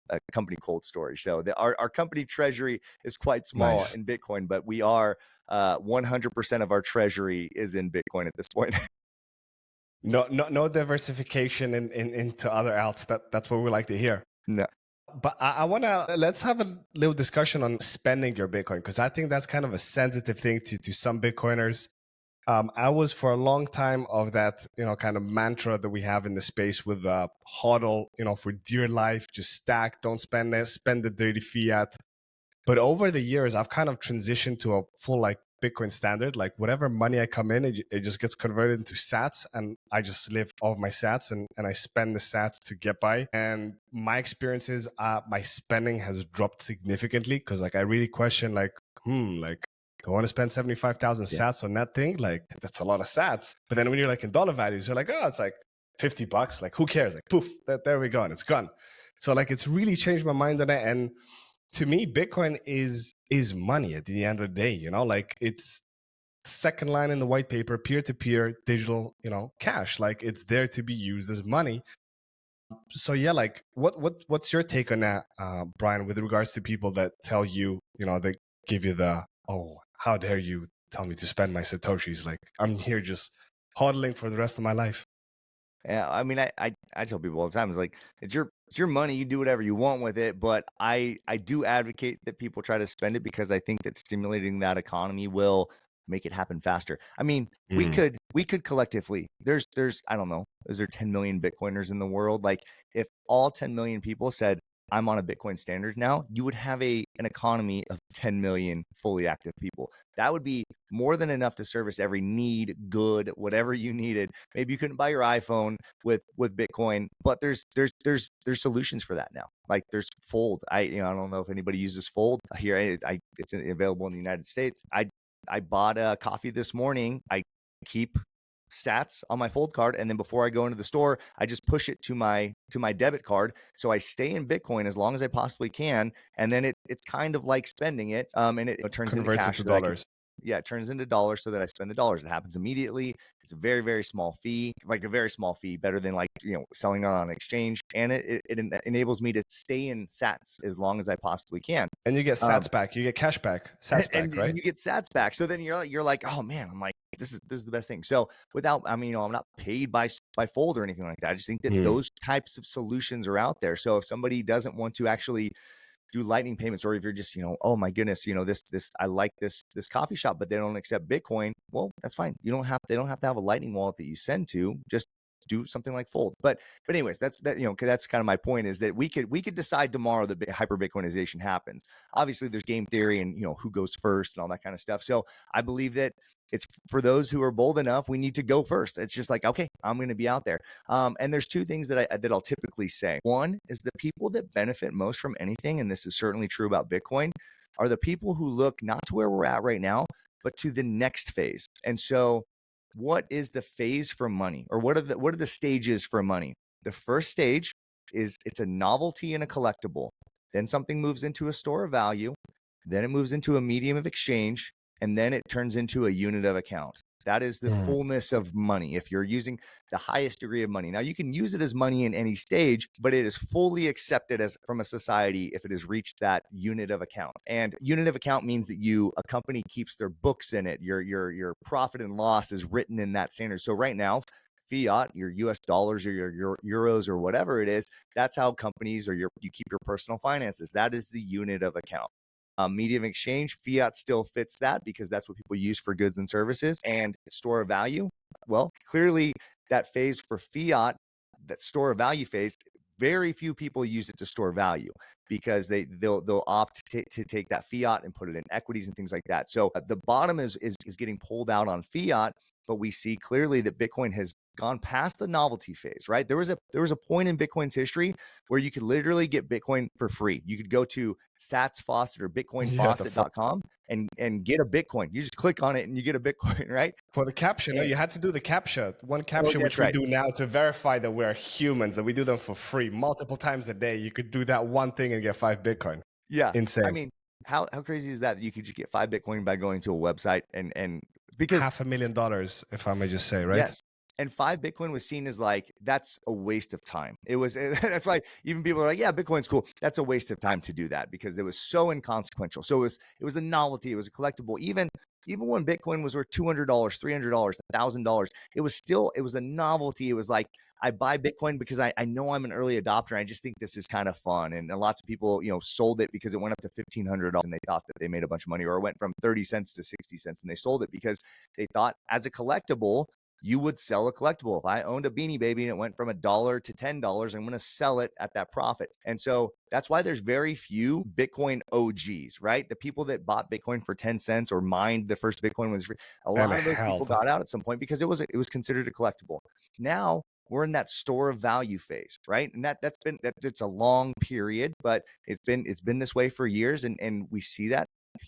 a company cold storage. So our company treasury is quite small Nice. in Bitcoin, but we are 100% of our treasury is in Bitcoin at this point. No diversification into other alts. That's what we like to hear. No. But let's have a little discussion on spending your Bitcoin, because I think that's kind of a sensitive thing to some Bitcoiners. I was for a long time of that, kind of mantra that we have in the space with HODL, for dear life, just stack, don't spend it, spend the dirty fiat. But over the years, I've kind of transitioned to a full like Bitcoin standard. Like whatever money I come in, it just gets converted into sats, and I just live off my sats and I spend the sats to get by. And my experience is my spending has dropped significantly, because like I really question like, do I want to spend 75,000 sats on that thing? Like that's a lot of sats. But then when you're like in dollar values, you're like, oh, it's like $50. Like who cares? Like poof, there we go, and it's gone. So like it's really changed my mind on it. And to me, Bitcoin is money at the end of the day. Like it's second line in the white paper, peer-to-peer digital, cash. Like it's there to be used as money. So yeah, like what's your take on that, Brian, with regards to people that tell you, they give you the, oh, how dare you tell me to spend my Satoshis? Like I'm here just hodling for the rest of my life. Yeah, I mean, I tell people all the time, it's like, it's your money, you do whatever you want with it. But I do advocate that people try to spend it, because I think that stimulating that economy will make it happen faster. I mean, we could collectively, there's I don't know, is there 10 million Bitcoiners in the world? Like if all 10 million people said, I'm on a Bitcoin standard now, you would have an economy of 10 million fully active people. That would be more than enough to service every need, good, whatever you needed. Maybe you couldn't buy your iPhone with Bitcoin, but there's solutions for that now. Like there's Fold. I don't know if anybody uses Fold here. It's available in the United States. I bought a coffee this morning. I keep sats on my Fold card, and then before I go into the store, I just push it to my debit card, so I stay in Bitcoin as long as I possibly can, and then it's kind of like spending it, and it turns into cash. Into dollars. It turns into dollars so that I spend the dollars. It happens immediately. It's a very, very small fee, like a very small fee, better than like, selling it on an exchange. And it enables me to stay in sats as long as I possibly can. And you get sats back. You get cash back. Sats back, right? And you get sats back. So then you're like, oh man, I'm like, this is the best thing. So without, I'm not paid by Fold or anything like that. I just think that those types of solutions are out there. So if somebody doesn't want to actually do lightning payments, or if you're just, oh my goodness, this I like this coffee shop, but they don't accept Bitcoin, well, that's fine. They don't have to have a lightning wallet that you send to. Just do something like Fold. But anyways, that's kind of my point, is that we could decide tomorrow that hyper Bitcoinization happens. Obviously there's game theory and who goes first and all that kind of stuff. So I believe that it's for those who are bold enough, we need to go first. It's just like, okay, I'm going to be out there. And there's two things that I'll typically say. One is the people that benefit most from anything, and this is certainly true about Bitcoin, are the people who look not to where we're at right now, but to the next phase. And so what is the phase for money, or what are the stages for money? The first stage is it's a novelty and a collectible. Then something moves into a store of value. then it moves into a medium of exchange, and then it turns into a unit of account. That is the fullness of money. If you're using the highest degree of money, now you can use it as money in any stage, but it is fully accepted as from a society if it has reached that unit of account. And unit of account means that a company keeps their books in it. Your profit and loss is written in that standard. So right now, fiat, your US dollars or your euros or whatever it is, that's how companies or you keep your personal finances. That is the unit of account. Medium exchange, fiat still fits that because that's what people use for goods and services. And store of value, well, clearly that phase for fiat, that store of value phase, very few people use it to store value because they'll opt to take that fiat and put it in equities and things like that. So the bottom is getting pulled out on fiat, but we see clearly that Bitcoin has gone past the novelty phase, right? There was a point in Bitcoin's history where you could literally get Bitcoin for free. You could go to Sats Faucet or BitcoinFaucet.com and get a Bitcoin. You just click on it and you get a Bitcoin, right? For the captcha, no, you had to do the captcha. One captcha, which right. we do now to verify that we're humans, that we do them for free multiple times a day. You could do that one thing and get 5 Bitcoin. Yeah. Insane. I mean, how crazy is that you could just get 5 Bitcoin by going to a website and because $500,000, if I may just say, right? Yes. And 5 Bitcoin was seen as like, that's a waste of time. It was, that's why even people are like, yeah, Bitcoin's cool. That's a waste of time to do that because it was so inconsequential. So it was a novelty. It was a collectible. Even when Bitcoin was worth $200, $300, $1,000, it was a novelty. It was like, I buy Bitcoin because I know I'm an early adopter. I just think this is kind of fun. And lots of people, sold it because it went up to $1,500 and they thought that they made a bunch of money, or it went from 30 cents to 60 cents and they sold it because they thought as a collectible, you would sell a collectible. If I owned a Beanie Baby and it went from $1 to $10, I'm going to sell it at that profit. And so that's why there's very few Bitcoin OGs, right? The people that bought Bitcoin for 10 cents or mined the first Bitcoin was a lot of those people got out at some point because it was considered a collectible. Now we're in that store of value phase, right? And it's a long period, but it's been this way for years, and we see that.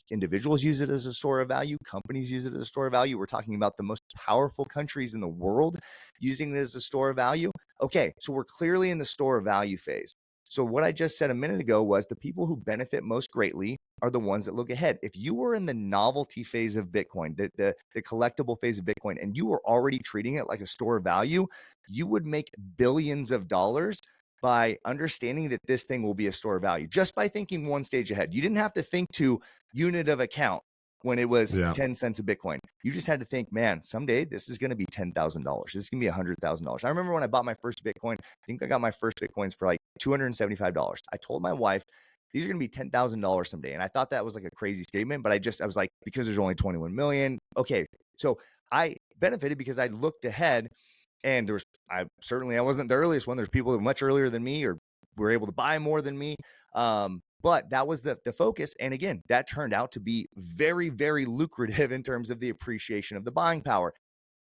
Individuals use it as a store of value. Companies use it as a store of value. We're talking about the most powerful countries in the world using it as a store of value. Okay, so we're clearly in the store of value phase. So what I just said a minute ago was the people who benefit most greatly are the ones that look ahead. If you were in the novelty phase of Bitcoin, the collectible phase of Bitcoin, and you were already treating it like a store of value, you would make billions of dollars by understanding that this thing will be a store of value just by thinking one stage ahead. You didn't have to think to unit of account when it was 10 cents a Bitcoin. You just had to think, man, someday this is going to be $10,000. This is going to be $100,000. I remember when I bought my first Bitcoin, I think I got my first Bitcoins for like $275. I told my wife, these are going to be $10,000 someday. And I thought that was like a crazy statement, but I was like, because there's only 21 million. Okay. So I benefited because I looked ahead. And I wasn't the earliest one. There's people that were much earlier than me or were able to buy more than me. But that was the focus. And again, that turned out to be very, very lucrative in terms of the appreciation of the buying power.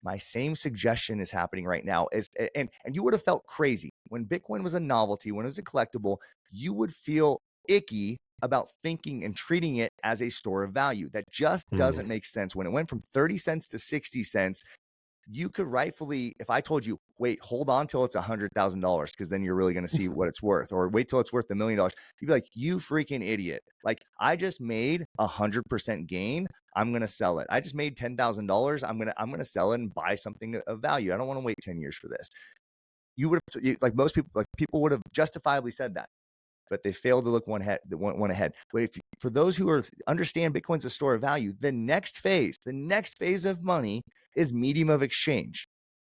My same suggestion is happening right now. And you would have felt crazy when Bitcoin was a novelty, when it was a collectible, you would feel icky about thinking and treating it as a store of value. That just doesn't make sense. When it went from 30 cents to 60 cents, you could rightfully, if I told you, wait, hold on till it's $100,000, because then you're really going to see what it's worth, or wait till it's worth $1 million, you'd be like, you freaking idiot. Like, I just made 100% gain. I'm going to sell it. I just made $10,000. I'm going to sell it and buy something of value. I don't want to wait 10 years for this. You would have, like most people, like people would have justifiably said that, but they failed to look one ahead. But for those who understand Bitcoin's a store of value, the next phase of money is medium of exchange.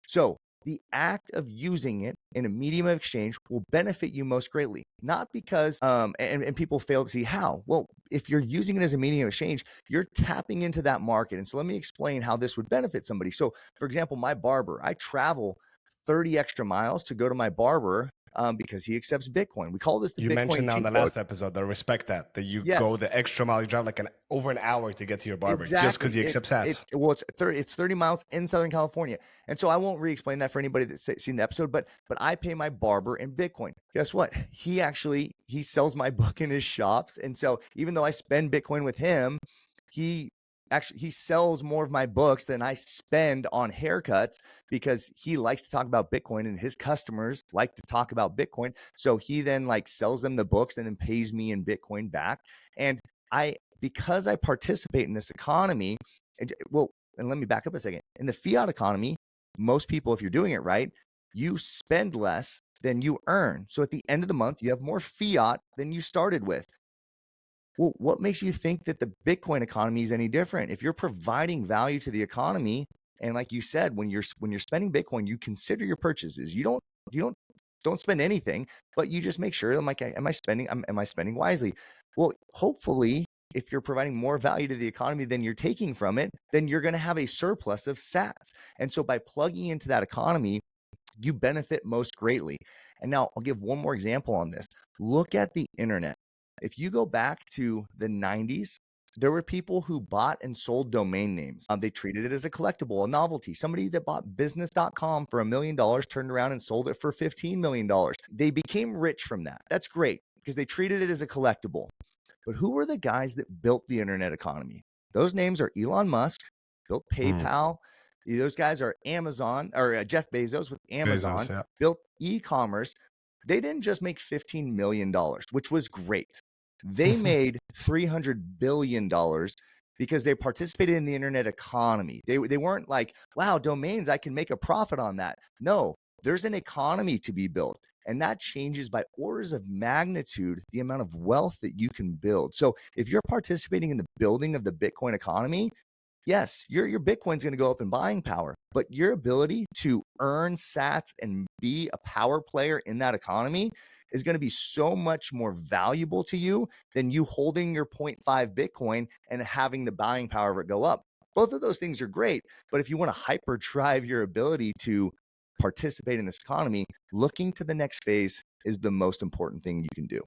So the act of using it in a medium of exchange will benefit you most greatly, not because, and people fail to see how. Well, if you're using it as a medium of exchange, you're tapping into that market. And so let me explain how this would benefit somebody. So for example, my barber, I travel 30 extra miles to go to my barber because he accepts Bitcoin. We call this the Bitcoin cheat code. You mentioned on the last episode, I respect that you go the extra mile, you drive like over an hour to get to your barber just because he accepts Sats. It's 30 miles in Southern California. And so I won't re-explain that for anybody that's seen the episode, but I pay my barber in Bitcoin. Guess what? He sells my book in his shops. And so even though I spend Bitcoin with him, he sells more of my books than I spend on haircuts because he likes to talk about Bitcoin and his customers like to talk about Bitcoin. So he then sells them the books and then pays me in Bitcoin back. And because I participate in this economy, and let me back up a second. In the fiat economy, most people, if you're doing it right, you spend less than you earn. So at the end of the month, you have more fiat than you started with. Well, what makes you think that the Bitcoin economy is any different? If you're providing value to the economy, and like you said, when you're spending Bitcoin, you consider your purchases. You don't spend anything, but you just make sure, I'm like, am I spending wisely? Well, hopefully, if you're providing more value to the economy than you're taking from it, then you're going to have a surplus of sats. And so by plugging into that economy, you benefit most greatly. And now I'll give one more example on this. Look at the internet. If you go back to the 90s, there were people who bought and sold domain names. They treated it as a collectible, a novelty. Somebody that bought business.com for $1 million turned around and sold it for $15 million. They became rich from that. That's great because they treated it as a collectible. But who were the guys that built the internet economy? Those names are Elon Musk, built PayPal. Those guys are Amazon, or Jeff Bezos with Amazon, built e-commerce. They didn't just make $15 million, which was great. They made $300 billion because they participated in the internet economy. They weren't like, wow, domains, I can make a profit on that. No, there's an economy to be built. And that changes by orders of magnitude the amount of wealth that you can build. So if you're participating in the building of the Bitcoin economy, yes, your Bitcoin's going to go up in buying power, but your ability to earn sats and be a power player in that economy is going to be so much more valuable to you than you holding your 0.5 Bitcoin and having the buying power of it go up. Both of those things are great, but if you want to hyperdrive your ability to participate in this economy, looking to the next phase is the most important thing you can do.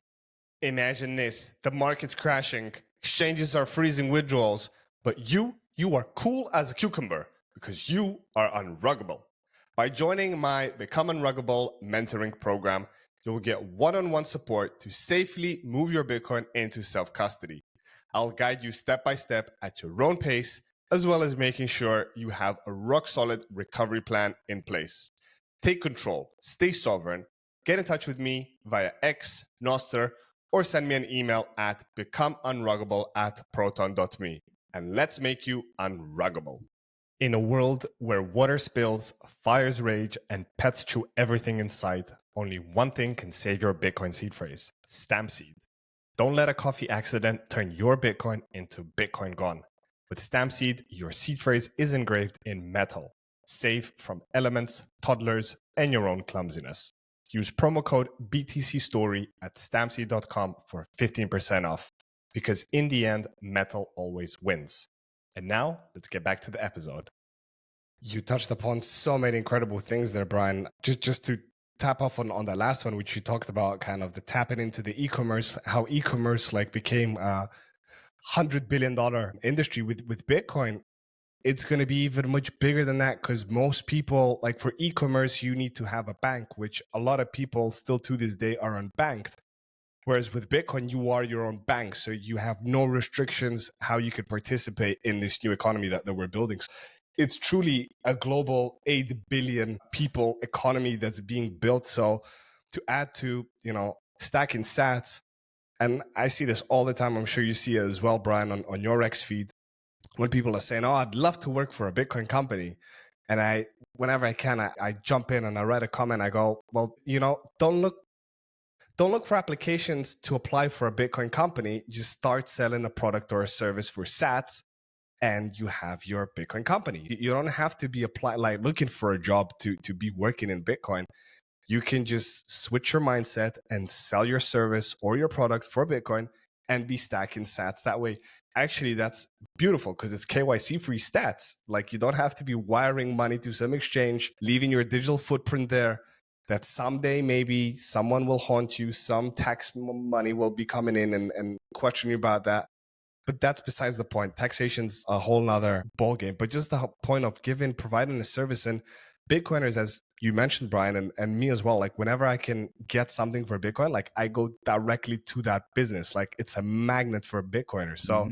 Imagine this: the market's crashing, exchanges are freezing withdrawals, but you are cool as a cucumber because you are unruggable. By joining my Become Unruggable mentoring program, you'll get one-on-one support to safely move your Bitcoin into self-custody. I'll guide you step by step at your own pace, as well as making sure you have a rock-solid recovery plan in place. Take control, stay sovereign. Get in touch with me via X, Nostr, or send me an email at becomeunruggable@proton.me, and let's make you unruggable. In a world where water spills, fires rage, and pets chew everything in sight, only one thing can save your Bitcoin seed phrase: StampSeed. Don't let a coffee accident turn your Bitcoin into Bitcoin gone. With StampSeed, your seed phrase is engraved in metal, safe from elements, toddlers, and your own clumsiness. Use promo code BTCStory at stampseed.com for 15% off, because in the end, metal always wins. And now, let's get back to the episode. You touched upon so many incredible things there, Brian. Just to tap off on that last one, which you talked about, kind of the tapping into the e-commerce, how e-commerce like became a $100 billion industry with Bitcoin. It's going to be even much bigger than that, because most people, like for e-commerce, you need to have a bank, which a lot of people still to this day are unbanked. Whereas with Bitcoin, you are your own bank. So you have no restrictions how you could participate in this new economy that we're building. It's truly a global 8 billion people economy that's being built. So to add to, stacking sats, and I see this all the time, I'm sure you see it as well, Brian, on your X feed, when people are saying, oh, I'd love to work for a Bitcoin company. And whenever I can, I jump in and I write a comment. I go, well, don't look for applications to apply for a Bitcoin company. Just start selling a product or a service for sats, and you have your Bitcoin company. You don't have to be looking for a job to be working in Bitcoin. You can just switch your mindset and sell your service or your product for Bitcoin and be stacking sats that way. Actually, that's beautiful because it's KYC free stats. Like, you don't have to be wiring money to some exchange, leaving your digital footprint there, that someday maybe someone will haunt you, some tax money will be coming in and question you about that. But that's besides the point. Taxation's a whole nother ballgame. But just the point of providing a service, and Bitcoiners, as you mentioned, Brian, and me as well, like whenever I can get something for Bitcoin, like I go directly to that business. Like it's a magnet for Bitcoiners. So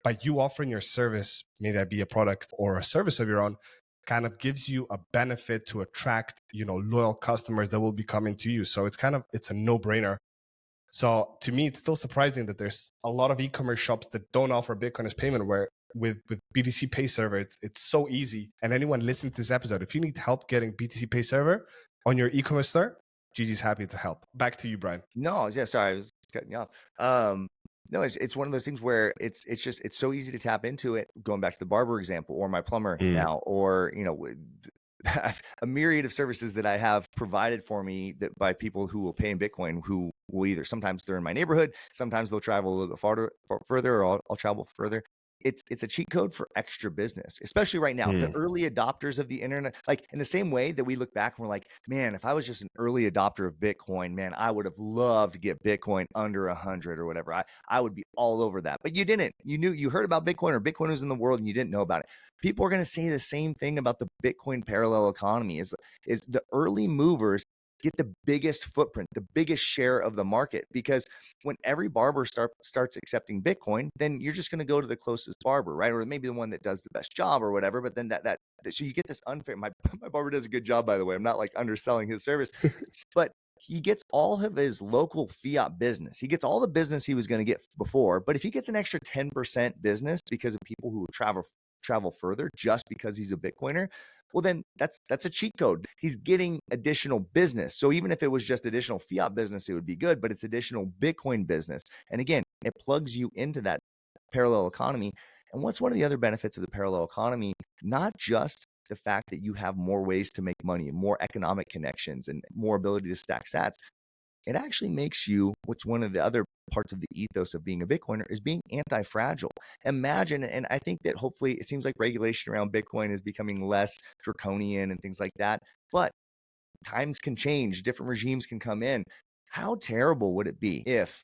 by you offering your service, may that be a product or a service of your own, kind of gives you a benefit to attract, loyal customers that will be coming to you. So it's a no-brainer. So to me, it's still surprising that there's a lot of e-commerce shops that don't offer Bitcoin as payment, where with BTC Pay Server, it's so easy. And anyone listening to this episode, if you need help getting BTC Pay Server on your e-commerce store, Gigi's happy to help. Back to you, Brian. No, yeah, sorry, I was cutting you off. No, it's one of those things where it's so easy to tap into it. Going back to the barber example, or my plumber now, or a myriad of services that I have provided for me that by people who will pay in Bitcoin, who will either sometimes they're in my neighborhood, sometimes they'll travel a little bit further, or I'll travel further. It's a cheat code for extra business, especially right now. The early adopters of the internet, like in the same way that we look back and we're like, man, if I was just an early adopter of Bitcoin, man, I would have loved to get Bitcoin under 100 or whatever. I would be all over that. But you didn't. You heard about Bitcoin, or Bitcoin was in the world and you didn't know about it. People are going to say the same thing about the Bitcoin parallel economy. Is the early movers get the biggest footprint, the biggest share of the market, because when every barber starts accepting Bitcoin, then you're just going to go to the closest barber, right? Or maybe the one that does the best job or whatever. But then so you get this unfair. My barber does a good job, by the way. I'm not like underselling his service, but he gets all of his local fiat business. He gets all the business he was going to get before. But if he gets an extra 10% business because of people who travel further just because he's a Bitcoiner, well, then that's a cheat code. He's getting additional business. So even if it was just additional fiat business, it would be good, but it's additional Bitcoin business. And again, it plugs you into that parallel economy. And what's one of the other benefits of the parallel economy? Not just the fact that you have more ways to make money, more economic connections, and more ability to stack sats. It actually makes you, what's one of the other parts of the ethos of being a Bitcoiner, is being anti-fragile. Imagine, and I think that hopefully it seems like regulation around Bitcoin is becoming less draconian and things like that, but times can change, different regimes can come in. How terrible would it be if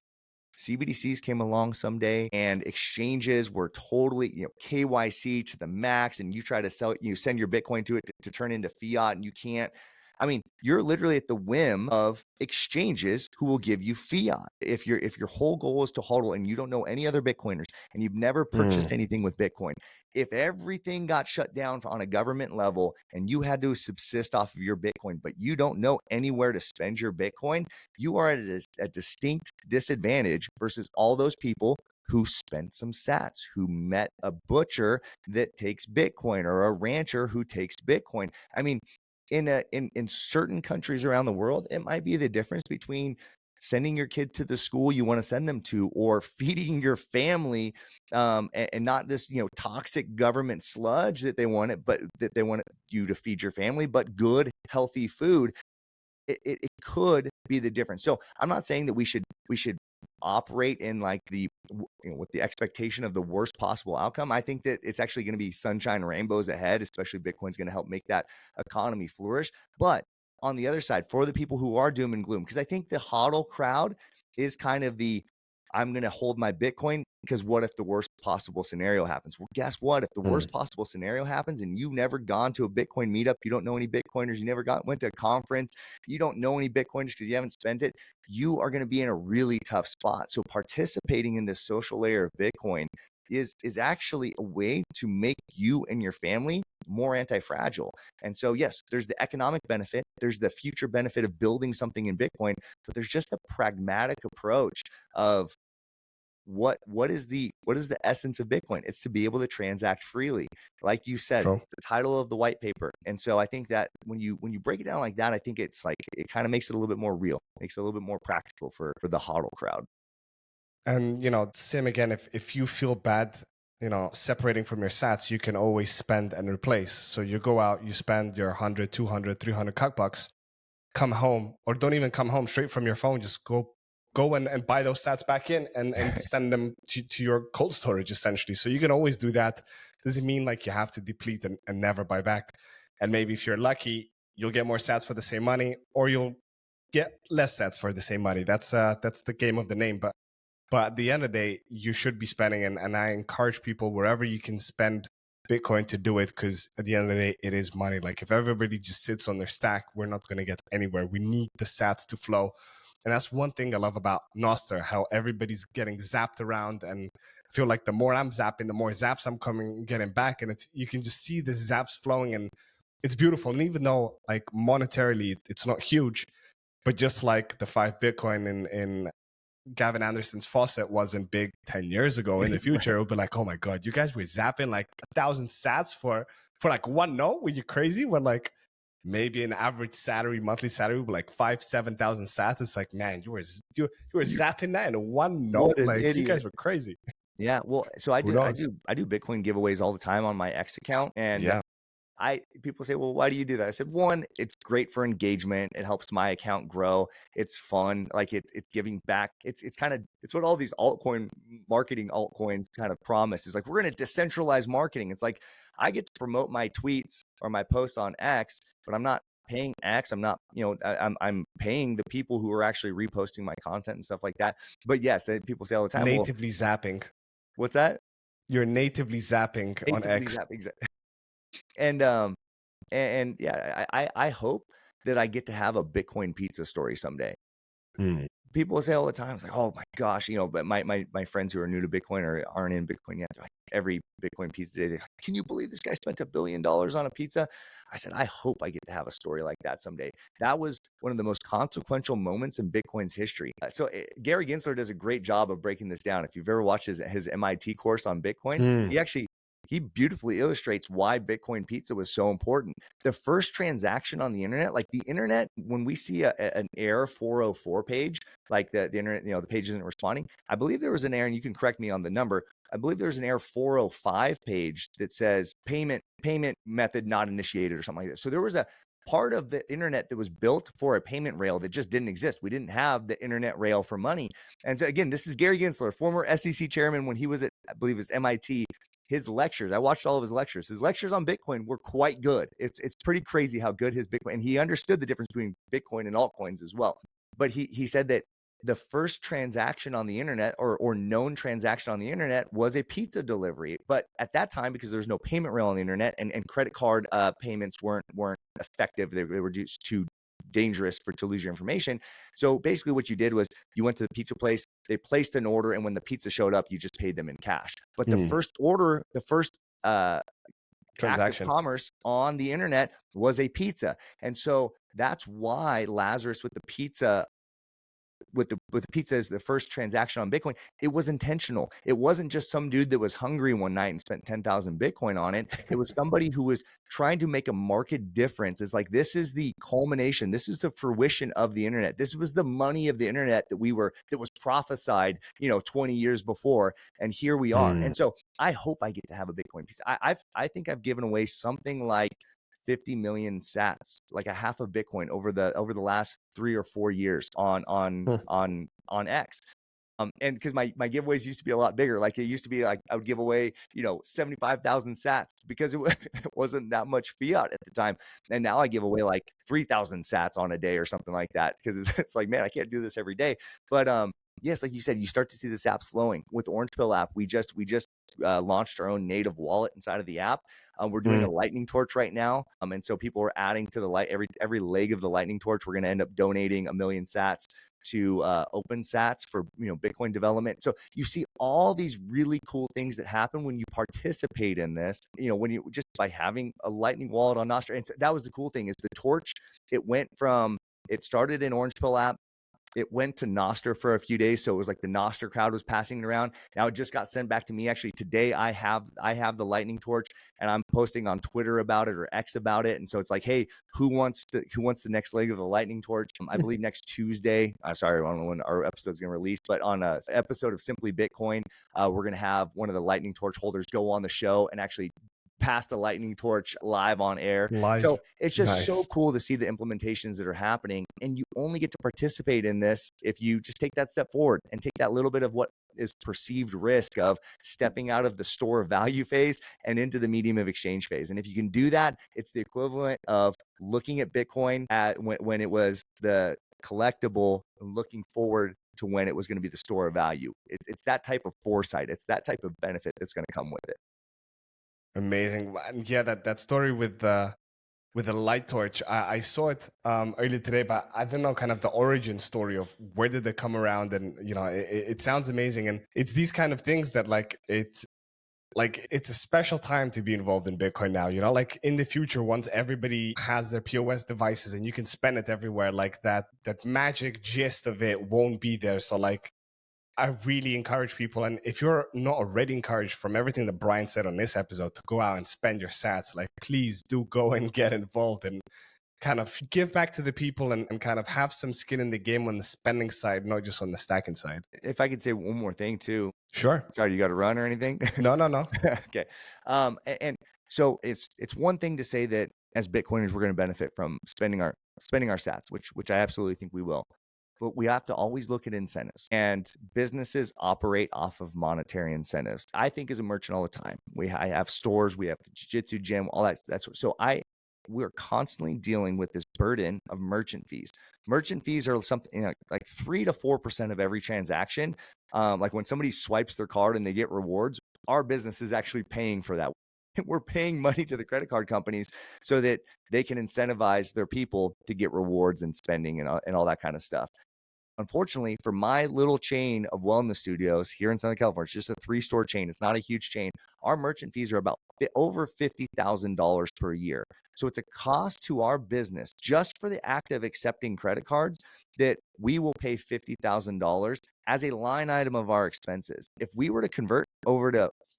CBDCs came along someday and exchanges were totally, KYC to the max, and you try to send your Bitcoin to it to turn into fiat, and you can't. I mean, you're literally at the whim of exchanges who will give you fiat. If your whole goal is to hodl and you don't know any other Bitcoiners and you've never purchased anything with Bitcoin, if everything got shut down on a government level and you had to subsist off of your Bitcoin, but you don't know anywhere to spend your Bitcoin, you are at a distinct disadvantage versus all those people who spent some sats, who met a butcher that takes Bitcoin, or a rancher who takes Bitcoin. I mean, in certain countries around the world, it might be the difference between sending your kid to the school you want to send them to, or feeding your family, and not this toxic government sludge that they want you to feed your family, but good healthy food. It could be the difference. So I'm not saying that we should operate in like with the expectation of the worst possible outcome. I think that it's actually going to be sunshine rainbows ahead, especially Bitcoin's going to help make that economy flourish. But on the other side, for the people who are doom and gloom, because I think the hodl crowd is kind of I'm going to hold my Bitcoin because what if the worst possible scenario happens? Well, guess what? If the worst possible scenario happens and you've never gone to a Bitcoin meetup, you don't know any Bitcoiners, you never went to a conference, you don't know any Bitcoiners because you haven't spent it, you are going to be in a really tough spot. So participating in this social layer of Bitcoin is actually a way to make you and your family more anti-fragile. And so, yes, there's the economic benefit, there's the future benefit of building something in Bitcoin, but there's just a pragmatic approach of what is the essence of Bitcoin? It's to be able to transact freely. Like you said, it's the title of the white paper. And so I think that when you break it down like that, I think it's like, it kind of makes it a little bit more real, makes it a little bit more practical for the hodl crowd. And same again, if you feel bad separating from your sats, you can always spend and replace. So you go out, you spend your 100, 200, 300 bucks, come home, or don't even come home, straight from your phone, just go and buy those sats back in and send them to your cold storage, essentially. So you can always do that. Doesn't mean like you have to deplete and never buy back. And maybe if you're lucky, you'll get more sats for the same money, or you'll get less sats for the same money. That's the game of the name. But at the end of the day, you should be spending, and I encourage people wherever you can spend Bitcoin to do it, because at the end of the day, it is money. Like if everybody just sits on their stack, we're not going to get anywhere. We need the sats to flow. And that's one thing I love about Nostr, how everybody's getting zapped around. And I feel like the more I'm zapping, the more zaps I'm getting back. And you can just see the zaps flowing, and it's beautiful. And even though like monetarily, it's not huge, but just like the 5 Bitcoin in Gavin Anderson's faucet wasn't big 10 years ago. In the future, it would be like, oh my God, you guys were zapping like 1,000 sats for like one note? Were you crazy? When like maybe an average salary, monthly salary, would be like 5,000-7,000 sats. It's like, man, you were zapping that in one note. What an Like, you idiot. guys were crazy. Yeah, well, so I Who do knows? Bitcoin giveaways all the time on my X account, and Yeah. people say, well, why do you do that? I said, one, it's great for engagement. It helps my account grow. It's fun. Like it's giving back. It's what all these altcoins kind of promise is like, we're going to decentralize marketing. It's like, I get to promote my tweets or my posts on X, but I'm not paying X. I'm not, I'm paying the people who are actually reposting my content and stuff like that. But yes, people say all the time, Natively zapping. What's that? You're natively zapping on X. Exactly. And yeah, I hope that I get to have a Bitcoin pizza story someday. People say all the time, it's like, oh my gosh, but my friends who are new to Bitcoin or aren't in Bitcoin yet, they're like, every Bitcoin pizza day, they're like, can you believe this guy spent $1 billion on a pizza? I said, I hope I get to have a story like that someday. That was one of the most consequential moments in Bitcoin's history. Gary Gensler does a great job of breaking this down. If you've ever watched his MIT course on Bitcoin, he beautifully illustrates why Bitcoin pizza was so important. The first transaction on the internet, like the internet, when we see an error 404 page, like the internet, the page isn't responding. I believe there was an error, and you can correct me on the number. I believe there's an error 405 page that says payment method not initiated or something like that. So there was a part of the internet that was built for a payment rail that just didn't exist. We didn't have the internet rail for money. And so again, this is Gary Gensler, former SEC chairman when he was at, I believe it was MIT. His lectures, I watched all of his lectures. His lectures on Bitcoin were quite good. It's pretty crazy how good his Bitcoin, and he understood the difference between Bitcoin and altcoins as well. But he said that the first transaction on the internet or known transaction on the internet was a pizza delivery. But at that time, because there's no payment rail on the internet and credit card payments weren't effective, they were just too dangerous to lose your information. So basically what you did was you went to the pizza place, they placed an order, and when the pizza showed up, you just paid them in cash. But the first order, the first transaction commerce on the internet was a pizza. And so that's why Lazarus with the pizza with the pizza as the first transaction on Bitcoin, it was intentional. It wasn't just some dude that was hungry one night and spent 10,000 Bitcoin on it. It was somebody who was trying to make a market difference. It's like, this is the culmination. This is the fruition of the internet. This was the money of the internet that was prophesied, 20 years before. And here we are. And so I hope I get to have a Bitcoin pizza. I think I've given away something like 50 million sats, like a half of Bitcoin over the last 3 or 4 years on X. And because my giveaways used to be a lot bigger, like it used to be like I would give away, 75,000 sats because it wasn't that much fiat at the time. And now I give away like 3,000 sats on a day or something like that, because it's like, man, I can't do this every day. But yes, like you said, you start to see this app slowing. With the Orange Pill app, we just launched our own native wallet inside of the app. We're doing a lightning torch right now. And so people are adding to the every leg of the lightning torch. We're going to end up donating 1 million sats to open sats for Bitcoin development. So you see all these really cool things that happen when you participate in this, when you just by having a lightning wallet on Nostr. And so that was the cool thing, is the torch, it started in Orange Pill app. It went to Nostr for a few days. So it was like the Nostr crowd was passing it around. Now it just got sent back to me. Actually, today I have the lightning torch, and I'm posting on Twitter about it or X about it. And so it's like, hey, who wants the next leg of the lightning torch? I believe next Tuesday. Sorry, I don't know when our episode is going to release, but on an episode of Simply Bitcoin, we're going to have one of the lightning torch holders go on the show and actually pass the lightning torch live on air. So it's just so cool to see the implementations that are happening, and you only get to participate in this if you just take that step forward and take that little bit of what is perceived risk of stepping out of the store of value phase and into the medium of exchange phase. And if you can do that, it's the equivalent of looking at Bitcoin when it was the collectible, and looking forward to when it was going to be the store of value. It's that type of foresight. It's that type of benefit that's going to come with it. Amazing. And yeah, that story with the light torch, I saw it earlier today, but I don't know kind of the origin story of where did they come around. And it sounds amazing. And it's these kind of things that it's a special time to be involved in Bitcoin now. Like in the future, once everybody has their POS devices and you can spend it everywhere, like that magic gist of it won't be there. So like I really encourage people, and if you're not already encouraged from everything that Brian said on this episode, to go out and spend your sats, like please do go and get involved and kind of give back to the people and kind of have some skin in the game on the spending side, not just on the stacking side. If I could say one more thing too. Sure. Sorry, you got to run or anything? No. Okay. And so it's one thing to say that as Bitcoiners, we're going to benefit from spending our sats, which I absolutely think we will. But we have to always look at incentives, and businesses operate off of monetary incentives. I think as a merchant all the time, I have stores, we have the jiu-jitsu gym, all that. We're constantly dealing with this burden of merchant fees. Merchant fees are something like 3 to 4% of every transaction. Like when somebody swipes their card and they get rewards, our business is actually paying for that. We're paying money to the credit card companies so that they can incentivize their people to get rewards and spending and all that kind of stuff. Unfortunately, for my little chain of wellness studios here in Southern California, it's just a 3-store chain. It's not a huge chain. Our merchant fees are about over $50,000 per year. So it's a cost to our business just for the act of accepting credit cards that we will pay $50,000 as a line item of our expenses. If we were to convert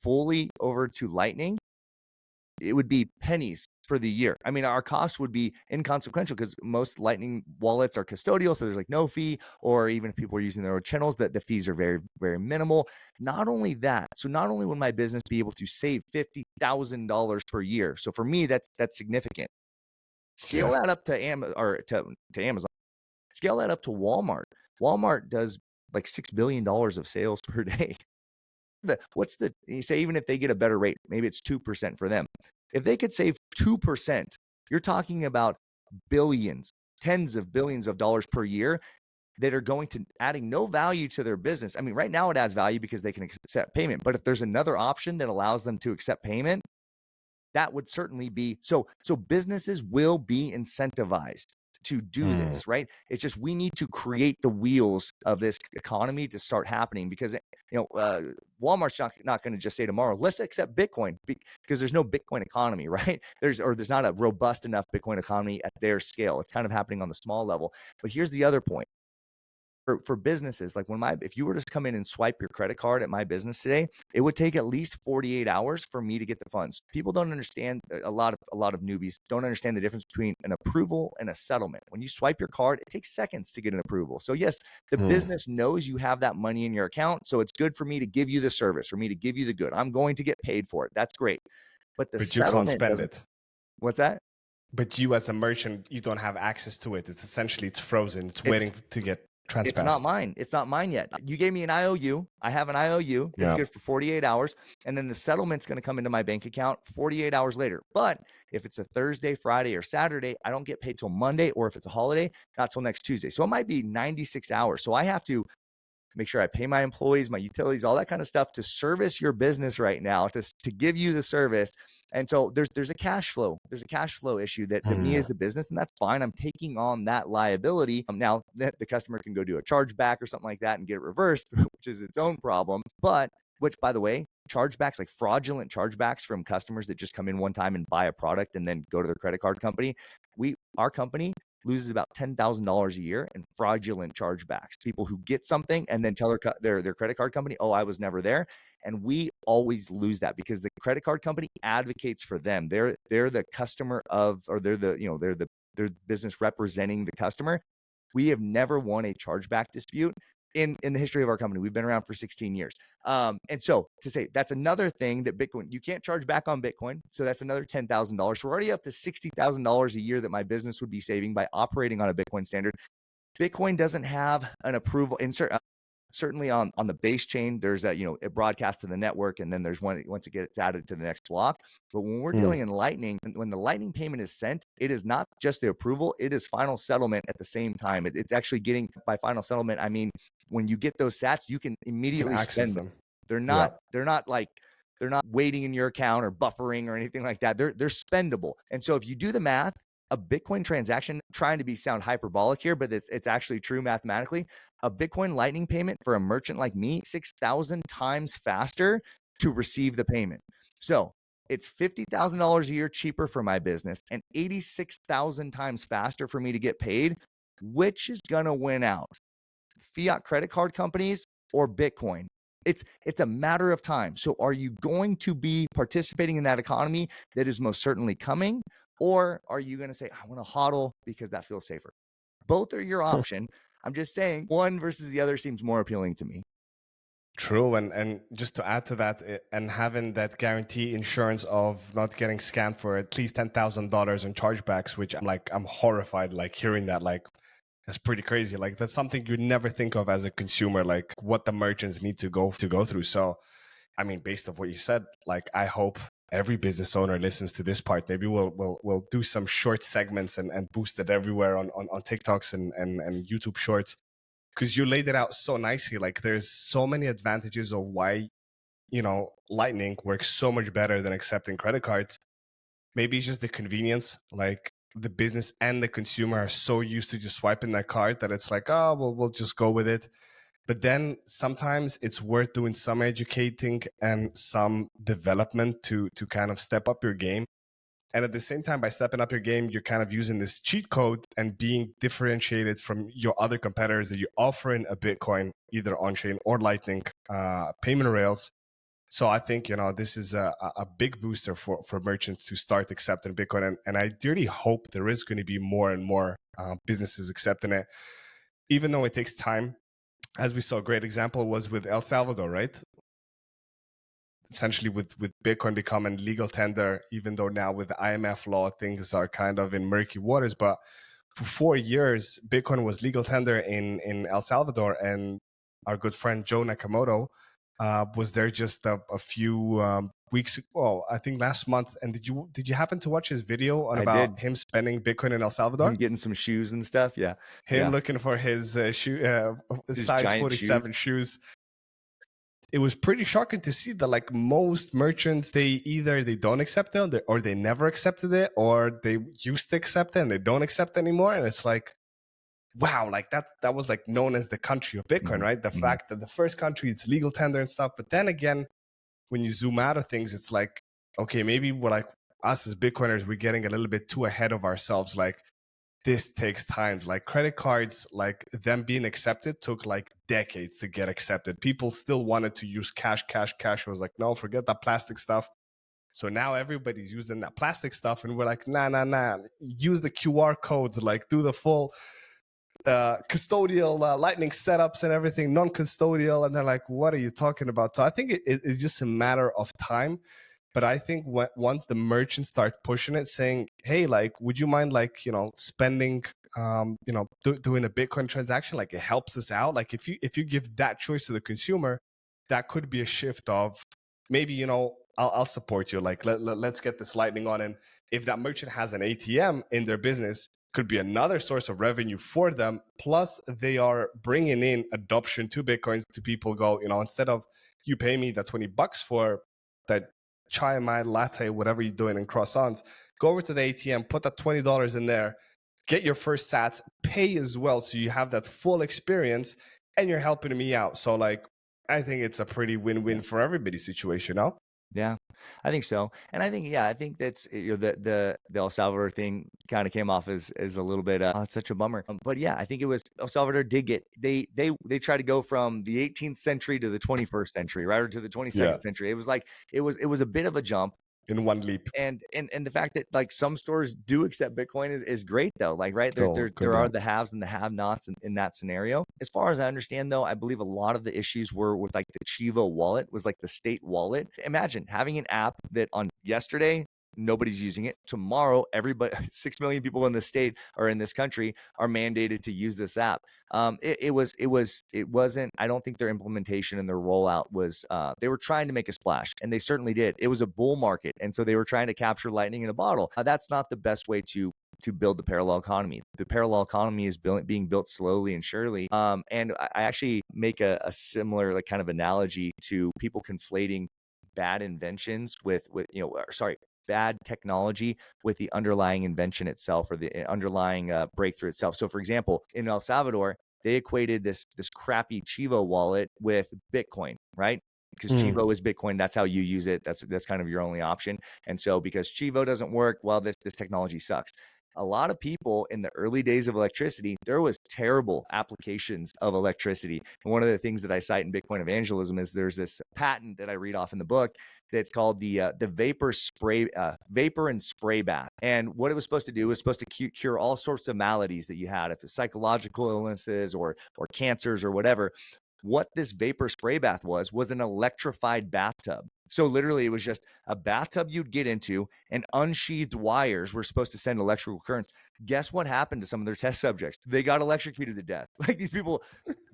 fully over to Lightning, it would be pennies for the year. I mean, our cost would be inconsequential because most Lightning wallets are custodial. So there's like no fee, or even if people are using their own channels, that the fees are very, very minimal. Not only that, so not only would my business be able to save $50,000 per year. So for me, that's significant. Scale that up to Amazon. Scale that up to Walmart. Walmart does like $6 billion of sales per day. You say, even if they get a better rate, maybe it's 2% for them. If they could save 2%, you're talking about billions, tens of billions of dollars per year that are going to adding no value to their business. I mean, right now it adds value because they can accept payment, but if there's another option that allows them to accept payment, that would certainly be so businesses will be incentivized to do this, right? It's just we need to create the wheels of this economy to start happening, because Walmart's not going to just say tomorrow, let's accept Bitcoin, because there's no Bitcoin economy, right? There's not a robust enough Bitcoin economy at their scale. It's kind of happening on the small level. But here's the other point. For businesses, like if you were to come in and swipe your credit card at my business today, it would take at least 48 hours for me to get the funds. People don't understand, a lot of newbies don't understand the difference between an approval and a settlement. When you swipe your card, it takes seconds to get an approval. So yes, the business knows you have that money in your account, so it's good for me to give you the service, for me to give you the good. I'm going to get paid for it. That's great. But you can't spend it. What's that? But you as a merchant, you don't have access to it. It's frozen. It's waiting to get transpassed. It's not mine. It's not mine yet. You gave me an IOU. I have an IOU. It's good for 48 hours. And then the settlement's going to come into my bank account 48 hours later. But if it's a Thursday, Friday, or Saturday, I don't get paid till Monday, or if it's a holiday, not till next Tuesday. So it might be 96 hours. So I have to make sure I pay my employees, my utilities, all that kind of stuff to service your business right now, to give you the service. And so there's a cash flow. There's a cash flow issue that me as the business, and that's fine. I'm taking on that liability. Now that the customer can go do a chargeback or something like that and get it reversed, which is its own problem. Which, by the way, chargebacks, like fraudulent chargebacks from customers that just come in one time and buy a product and then go to their credit card company. Our company loses about $10,000 a year in fraudulent chargebacks. People who get something and then tell their credit card company, "Oh, I was never there." And we always lose that because the credit card company advocates for them. They're the customer of, or they're the business representing the customer. We have never won a chargeback dispute in the history of our company. We've been around for 16 years. And so to say, that's another thing that Bitcoin, you can't charge back on Bitcoin. So that's another $10,000. So we're already up to $60,000 a year that my business would be saving by operating on a Bitcoin standard. Bitcoin doesn't have an approval insert. Certainly on the base chain, there's it broadcasts to the network, and then there's one once it gets added to the next block. But when we're dealing in Lightning, when the Lightning payment is sent, it is not just the approval, it is final settlement at the same time. It's actually getting, by final settlement, I mean, when you get those sats, you can immediately spend them. They're not waiting in your account or buffering or anything like that. They're spendable. And so if you do the math, a Bitcoin transaction, trying to sound hyperbolic here, but it's actually true mathematically, a Bitcoin Lightning payment for a merchant like me, 6,000 times faster to receive the payment. So it's $50,000 a year cheaper for my business and 86,000 times faster for me to get paid. Which is going to win out? Fiat credit card companies or Bitcoin? It's a matter of time. So are you going to be participating in that economy that is most certainly coming? Or are you going to say, I want to hodl because that feels safer? Both are your option. I'm just saying one versus the other seems more appealing to me. True, and just to add to that, and having that guarantee insurance of not getting scammed for at least $10,000 in chargebacks, which I'm horrified like hearing that. Like, that's pretty crazy. Like, that's something you never think of as a consumer, like what the merchants need to go through. So, I mean, based on what you said, like, I hope every business owner listens to this part. Maybe we'll do some short segments and boost it everywhere on TikToks and YouTube shorts, because you laid it out so nicely. Like, there's so many advantages of why, Lightning works so much better than accepting credit cards. Maybe it's just the convenience. Like, the business and the consumer are so used to just swiping that card that it's like, oh, well, we'll just go with it. But then sometimes it's worth doing some educating and some development to kind of step up your game. And at the same time, by stepping up your game, you're kind of using this cheat code and being differentiated from your other competitors that you're offering a Bitcoin, either on-chain or Lightning payment rails. So I think, this is a big booster for merchants to start accepting Bitcoin. And I really hope there is going to be more and more businesses accepting it, even though it takes time. As we saw, a great example was with El Salvador, right? Essentially with Bitcoin becoming legal tender, even though now with the IMF law, things are kind of in murky waters. But for 4 years, Bitcoin was legal tender in El Salvador. And our good friend Joe Nakamoto was there just a few weeks ago. Well, I think last month. And did you happen to watch his video on about him spending Bitcoin in El Salvador? Him getting some shoes and stuff. Yeah. Him looking for his shoe, his size 47 shoes. It was pretty shocking to see that, like, most merchants, they don't accept it, or they never accepted it, or they used to accept it and they don't accept it anymore. And it's like, wow, like that was like known as the country of Bitcoin, right? The fact that the first country, it's legal tender and stuff. But then again, when you zoom out of things, it's like, okay, maybe we're like, us as Bitcoiners, we're getting a little bit too ahead of ourselves. Like, this takes time. Like, credit cards, like them being accepted took like decades to get accepted. People still wanted to use cash. I was like, no, forget that plastic stuff. So now everybody's using that plastic stuff, and we're like, nah. Use the QR codes, like do the full custodial Lightning setups and everything, non-custodial. And they're like, what are you talking about? So I think it's just a matter of time. But I think once the merchants start pushing it, saying, hey, like, would you mind, like, spending, doing a Bitcoin transaction? Like, it helps us out. Like, if you give that choice to the consumer, that could be a shift of maybe, I'll support you. Like, let's get this Lightning on. And if that merchant has an ATM in their business, could be another source of revenue for them. Plus, they are bringing in adoption to Bitcoin to people. Go, instead of you pay me that $20 for that chai mai latte, whatever you're doing in croissants, go over to the ATM, put that $20 in there, get your first sats, pay as well, so you have that full experience, and you're helping me out. So, like, I think it's a pretty win-win for everybody's situation, no? Yeah, I think so. And I think that's, the El Salvador thing kind of came off as a little bit, it's such a bummer. But yeah, I think it was El Salvador did get, they tried to go from the 18th century to the 21st century, right? Or to the 22nd century. It was like, it was a bit of a jump. In one leap. And the fact that, like, some stores do accept Bitcoin is great, though. Like, right, there are the haves and the have-nots in that scenario. As far as I understand, though, I believe a lot of the issues were with, like, the Chivo wallet was like the state wallet. Imagine having an app that on yesterday nobody's using it. Tomorrow, everybody, 6 million people in the state or in this country are mandated to use this app. It wasn't, I don't think their implementation and their rollout was, they were trying to make a splash, and they certainly did. It was a bull market. And so they were trying to capture lightning in a bottle. That's not the best way to build the parallel economy. The parallel economy is being built slowly and surely. And I actually make a similar, like, kind of analogy to people conflating bad inventions with bad technology with the underlying invention itself, or the underlying breakthrough itself. So, for example, in El Salvador, they equated this crappy Chivo wallet with Bitcoin, right? Because Chivo is Bitcoin, that's how you use it. That's kind of your only option. And so, because Chivo doesn't work, well, this technology sucks. a lot of people in the early days of electricity, there was terrible applications of electricity. And one of the things that I cite in Bitcoin evangelism is there's this patent that I read off in the book that's called the vapor and spray bath. And what it was supposed to do was supposed to cure all sorts of maladies that you had, if it's psychological illnesses or cancers or whatever. What this vapor spray bath was an electrified bathtub. So literally it was just a bathtub you'd get into, and unsheathed wires were supposed to send electrical currents. Guess what happened to some of their test subjects? They got electrocuted to death. Like, these people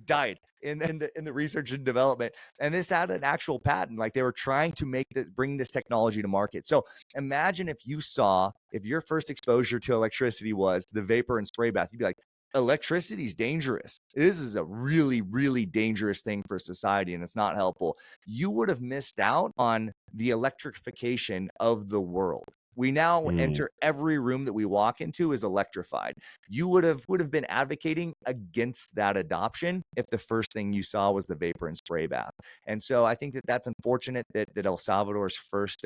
died in the research and development. And this had an actual patent. Like, they were trying to bring this technology to market. So imagine if your first exposure to electricity was the vapor and spray bath, you'd be like, electricity is dangerous. This is a really, really dangerous thing for society, and it's not helpful. You would have missed out on the electrification of the world. We now enter every room that we walk into is electrified. You would have been advocating against that adoption if the first thing you saw was the vapor and spray bath. And so I think that that's unfortunate that El Salvador's first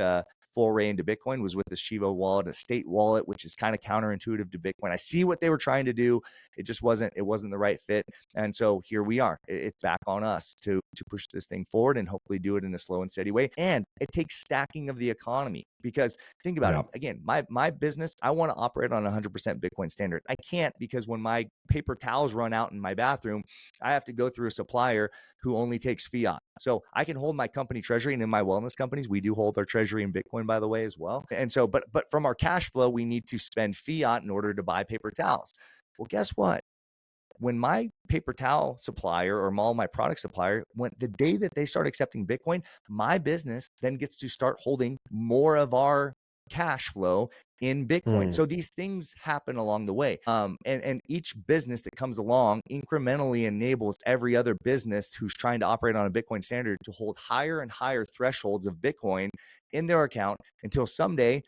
foray into Bitcoin was with the Shiva wallet, a state wallet, which is kind of counterintuitive to Bitcoin. I see what they were trying to do. It just wasn't the right fit. And so here we are. It's back on us to push this thing forward and hopefully do it in a slow and steady way. And it takes stacking of the economy, because think about it. Again, my business, I want to operate on 100% Bitcoin standard. I can't, because when my paper towels run out in my bathroom, I have to go through a supplier who only takes fiat. So I can hold my company treasury, and in my wellness companies, we do hold our treasury in Bitcoin, by the way, as well. And so, but from our cash flow, we need to spend fiat in order to buy paper towels. Well, guess what? When my paper towel supplier or my product supplier, the day that they start accepting Bitcoin, my business then gets to start holding more of our cash flow in Bitcoin. So these things happen along the way. And each business that comes along incrementally enables every other business who's trying to operate on a Bitcoin standard to hold higher and higher thresholds of Bitcoin in their account, until someday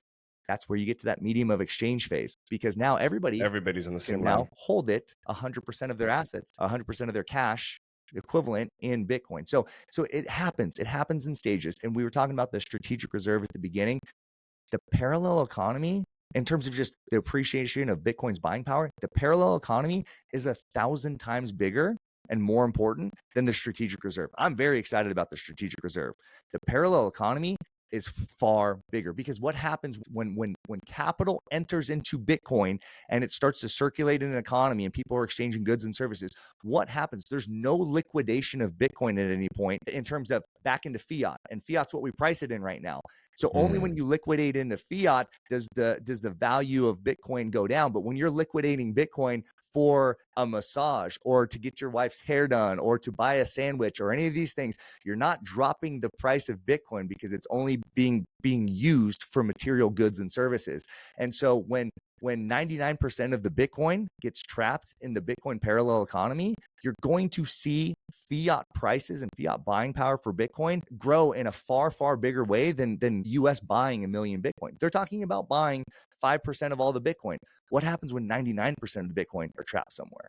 that's where you get to that medium of exchange phase, because now everybody's on the same line. Now hold it 100% of their assets, 100% of their cash equivalent in Bitcoin. So it happens in stages. And we were talking about the strategic reserve at the beginning. The parallel economy, in terms of just the appreciation of Bitcoin's buying power, the parallel economy is 1,000 times bigger and more important than the strategic reserve. I'm very excited about the strategic reserve. The parallel economy is far bigger, because what happens when capital enters into Bitcoin and it starts to circulate in an economy and people are exchanging goods and services, what happens? There's no liquidation of Bitcoin at any point in terms of back into fiat, and fiat's what we price it in right now. So only when you liquidate into fiat does the value of Bitcoin go down. But when you're liquidating Bitcoin for a massage, or to get your wife's hair done, or to buy a sandwich, or any of these things, you're not dropping the price of Bitcoin, because it's only being used for material goods and services. And so when 99% of the Bitcoin gets trapped in the Bitcoin parallel economy, you're going to see fiat prices and fiat buying power for Bitcoin grow in a far, far bigger way than US buying 1 million Bitcoin. They're talking about buying 5% of all the Bitcoin. What happens when 99% of the Bitcoin are trapped somewhere?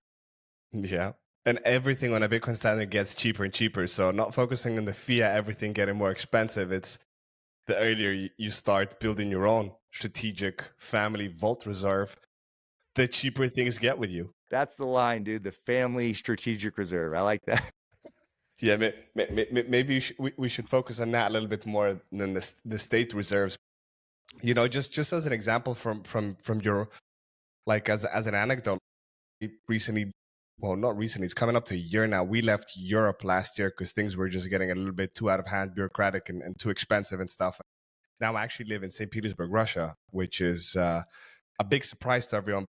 Yeah. And everything on a Bitcoin standard gets cheaper and cheaper. So not focusing on the fiat, everything getting more expensive. It's the earlier you start building your own strategic family vault reserve, the cheaper things get with you. That's the line, dude. The family strategic reserve. I like that. Yeah, maybe we should focus on that a little bit more than the state reserves. You know, just as an example from your, like, as an anecdote, recently, well, not recently, it's coming up to a year now. We left Europe last year because things were just getting a little bit too out of hand, bureaucratic, and too expensive and stuff. Now I actually live in St. Petersburg, Russia, which is a big surprise to everyone.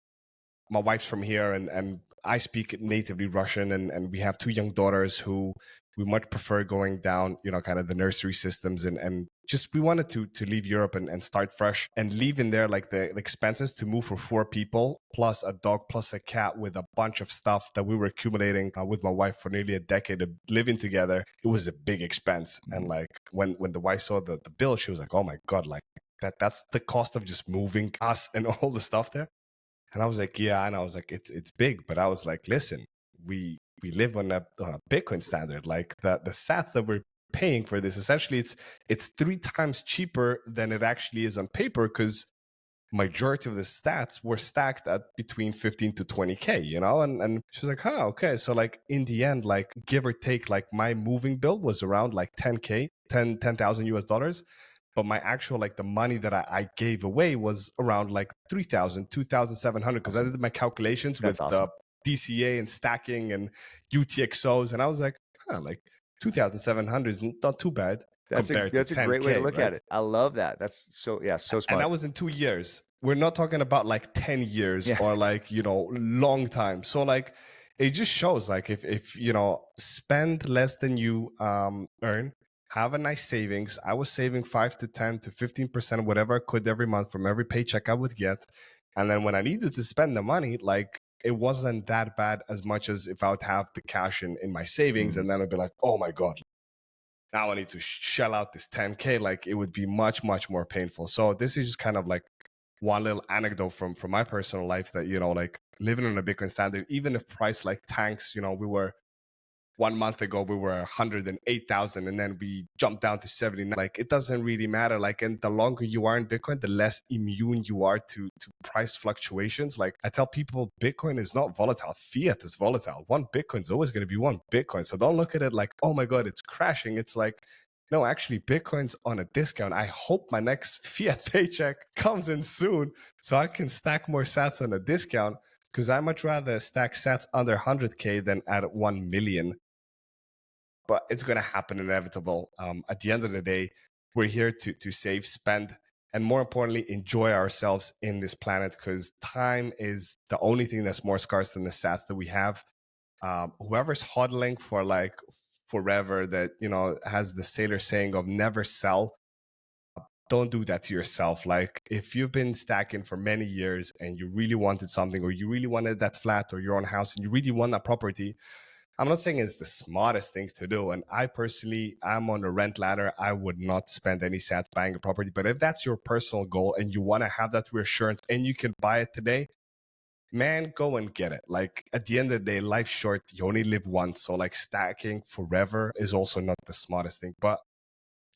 My wife's from here, and I speak natively Russian, and we have 2 young daughters who we much prefer going down, you know, kind of the nursery systems, and just we wanted to leave Europe and start fresh, and leave in there like the expenses to move for 4 people plus a dog plus a cat with a bunch of stuff that we were accumulating with my wife for nearly a decade of living together. It was a big expense. And like when the wife saw the bill, she was like, oh my God, like that's the cost of just moving us and all the stuff there. And I was like, yeah, and I was like, it's big, but I was like, listen, we live on a Bitcoin standard. Like the sats that we're paying for this, essentially, it's 3 times cheaper than it actually is on paper, because majority of the stats were stacked at between 15 to 20K, you know? And she's like, huh, okay. So like in the end, like give or take, like my moving bill was around like 10K, 10,000 US dollars. But my actual, like the money that I gave away was around like 3,000, 2,700. Because I Awesome. did my calculations with That's awesome. the DCA and stacking and UTXOs. And I was like, huh, like 2,700 is not too bad compared to That's a great way to 10K, look right? at it. I love that. That's so, yeah, so And smart. that was in 2 years. We're not talking about like 10 years Yeah. or like, you know, long time. So like it just shows like if you know, spend less than you earn, have a nice savings. I was saving 5 to 10 to 15%, whatever I could every month from every paycheck I would get. And then when I needed to spend the money, like it wasn't that bad as much as if I would have the cash in my savings. Mhm. And then I'd be like, oh my God, now I need to shell out this 10K. Like it would be much, much more painful. So this is just kind of like one little anecdote from my personal life that, you know, like living on a Bitcoin standard, even if price like tanks, you know, we were 1 month ago, we were 108,000 and then we jumped down to 79. Like it doesn't really matter. Like, and the longer you are in Bitcoin, the less immune you are to price fluctuations. Like I tell people, Bitcoin is not volatile. Fiat is volatile. One Bitcoin is always going to be one Bitcoin. So don't look at it like, oh my God, it's crashing. It's like, no, actually, Bitcoin's on a discount. I hope my next fiat paycheck comes in soon so I can stack more sats on a discount, because I much rather stack sats under 100K than at 1 million. But it's going to happen, inevitable. At the end of the day, we're here to save, spend, and more importantly, enjoy ourselves in this planet, because time is the only thing that's more scarce than the sats that we have. Whoever's hodling for like forever, that, you know, has the sailor saying of never sell, don't do that to yourself. Like if you've been stacking for many years and you really wanted something, or you really wanted that flat or your own house and you really want that property, I'm not saying it's the smartest thing to do. And I personally, I'm on a rent ladder. I would not spend any sats buying a property. But if that's your personal goal and you want to have that reassurance and you can buy it today, man, go and get it. Like at the end of the day, life's short. You only live once. So like stacking forever is also not the smartest thing. But